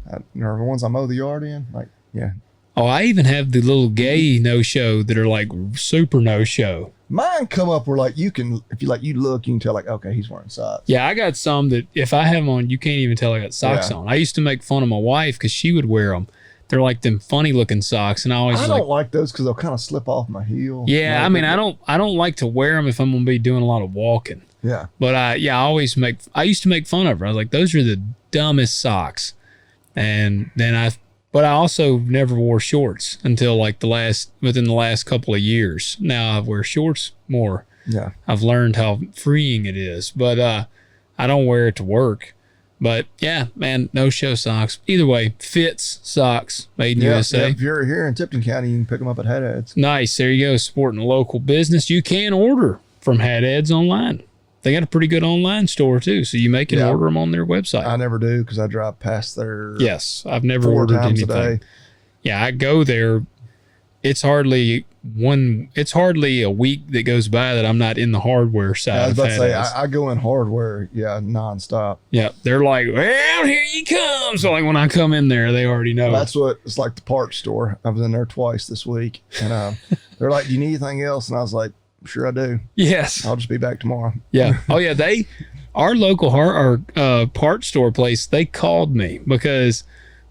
or the ones I mow the yard in. Yeah. Oh, I even have the little gay no-show that are like super no-show. Mine come up where you can, if you look, you can tell okay, he's wearing socks. Yeah, I got some that if I have them on, you can't even tell I got socks Yeah. on. I used to make fun of my wife because she would wear them. They're like them funny looking socks, and I always I was don't like, like those because they'll kind of slip off my heel. yeah. I mean, I don't like to wear them if I'm gonna be doing a lot of walking. Yeah. But I used to make fun of her. I was like, those are the dumbest socks. And then but I also never wore shorts until within the last couple of years. Now I wear shorts more. Yeah. I've learned how freeing it is, but I don't wear it to work. But yeah, man, no show socks. Either way, Fits socks made in Yeah. USA. If you're here in Tipton County, you can pick them up at Hat Ads. Nice. There you go. Supporting a local business. You can order from Hat Ads online. They got a pretty good online store too, so you may can Yeah. order them on their website. I never do because I drive past there. Yes, I've never 4 ordered times anything. a day. Yeah, I go there. It's hardly a week that goes by that I'm not in the hardware side. I was of about to Hat say, Ads. I go in hardware, nonstop. Yeah, they're like, well, here you come. So like when I come in there, they already know. That's what it's like the parts store. I was in there twice this week, and they're like, "Do you need anything else?" And I was like, "Sure, I do. Yes. I'll just be back tomorrow." Yeah. Oh yeah. Our local parts store place, they called me because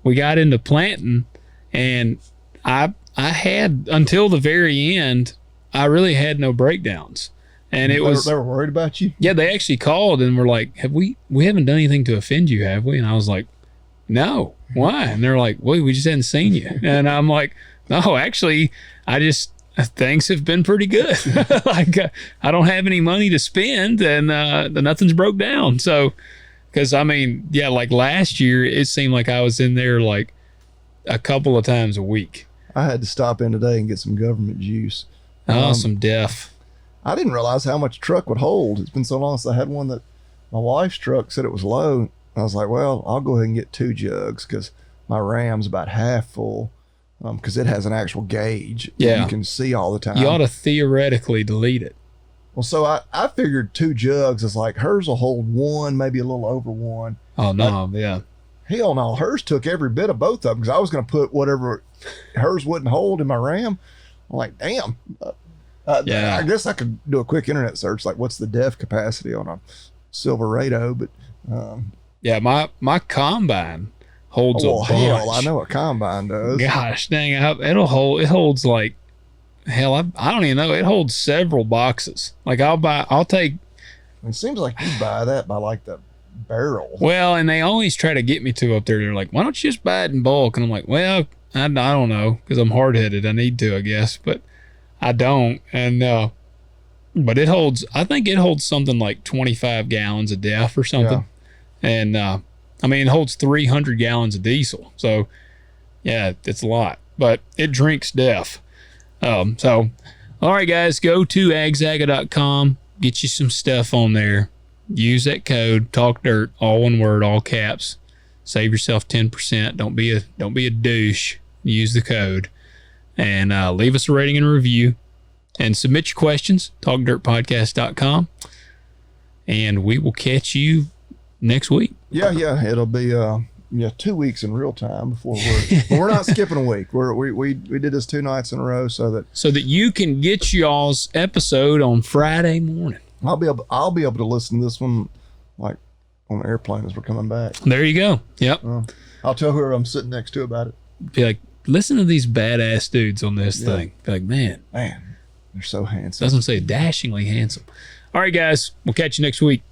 we got into planting, and I had until the very end, I really had no breakdowns, and they were worried about you. yeah, they actually called and were like, we haven't done anything to offend you, have we? And I was like, no, why? And they're like, well, we just hadn't seen you. And I'm like, no, actually, things have been pretty good. I don't have any money to spend, and nothing's broke down. So, because I mean, yeah, like last year, it seemed like I was in there like a couple of times a week. I had to stop in today and get some government juice. Some deaf. I didn't realize how much a truck would hold. It's been so long since I had one that my wife's truck said it was low. I was like, well, I'll go ahead and get 2 jugs because my Ram's about half full because it has an actual gauge. that Yeah. You can see all the time. You ought to theoretically delete it. Well, so I figured 2 jugs is like hers will hold 1, maybe a little over 1. Oh no, yeah. Hell no, hers took every bit of both of them because I was going to put whatever hers wouldn't hold in my Ram. I'm like, damn. Yeah. I guess I could do a quick internet search, like what's the def capacity on a Silverado, but Yeah, my combine, holds Oh, a bunch. hell, I know what combine does. Gosh dang, it holds like, hell, I don't even know. It holds several boxes. Like I'll take. It seems like you buy that by like the barrel. Well, and they always try to get me to up there. They're like, why don't you just buy it in bulk? And I'm like, well, I don't know, because I'm hard headed. I need to, I guess, but I don't. And but I think it holds something like 25 gallons of DEF or something. Yeah. And I mean, it holds 300 gallons of diesel. So yeah, it's a lot, but it drinks DEF. So, all right, guys, go to agzaga.com, get you some stuff on there. Use that code, Talk Dirt, all one word, all caps. Save yourself 10%. Don't be a douche. Use the code. And leave us a rating and a review. And submit your questions, talkdirtpodcast.com. And we will catch you next week. Yeah. It'll be 2 weeks in real time before we're not skipping a week. We did this 2 nights in a row so that you can get y'all's episode on Friday morning. I'll be able to listen to this one like on the airplane as we're coming back. There you go. Yep. I'll tell whoever I'm sitting next to about it. Be like, listen to these badass dudes on this thing. Be like, man, they're so handsome. Doesn't say dashingly handsome. All right, guys, we'll catch you next week.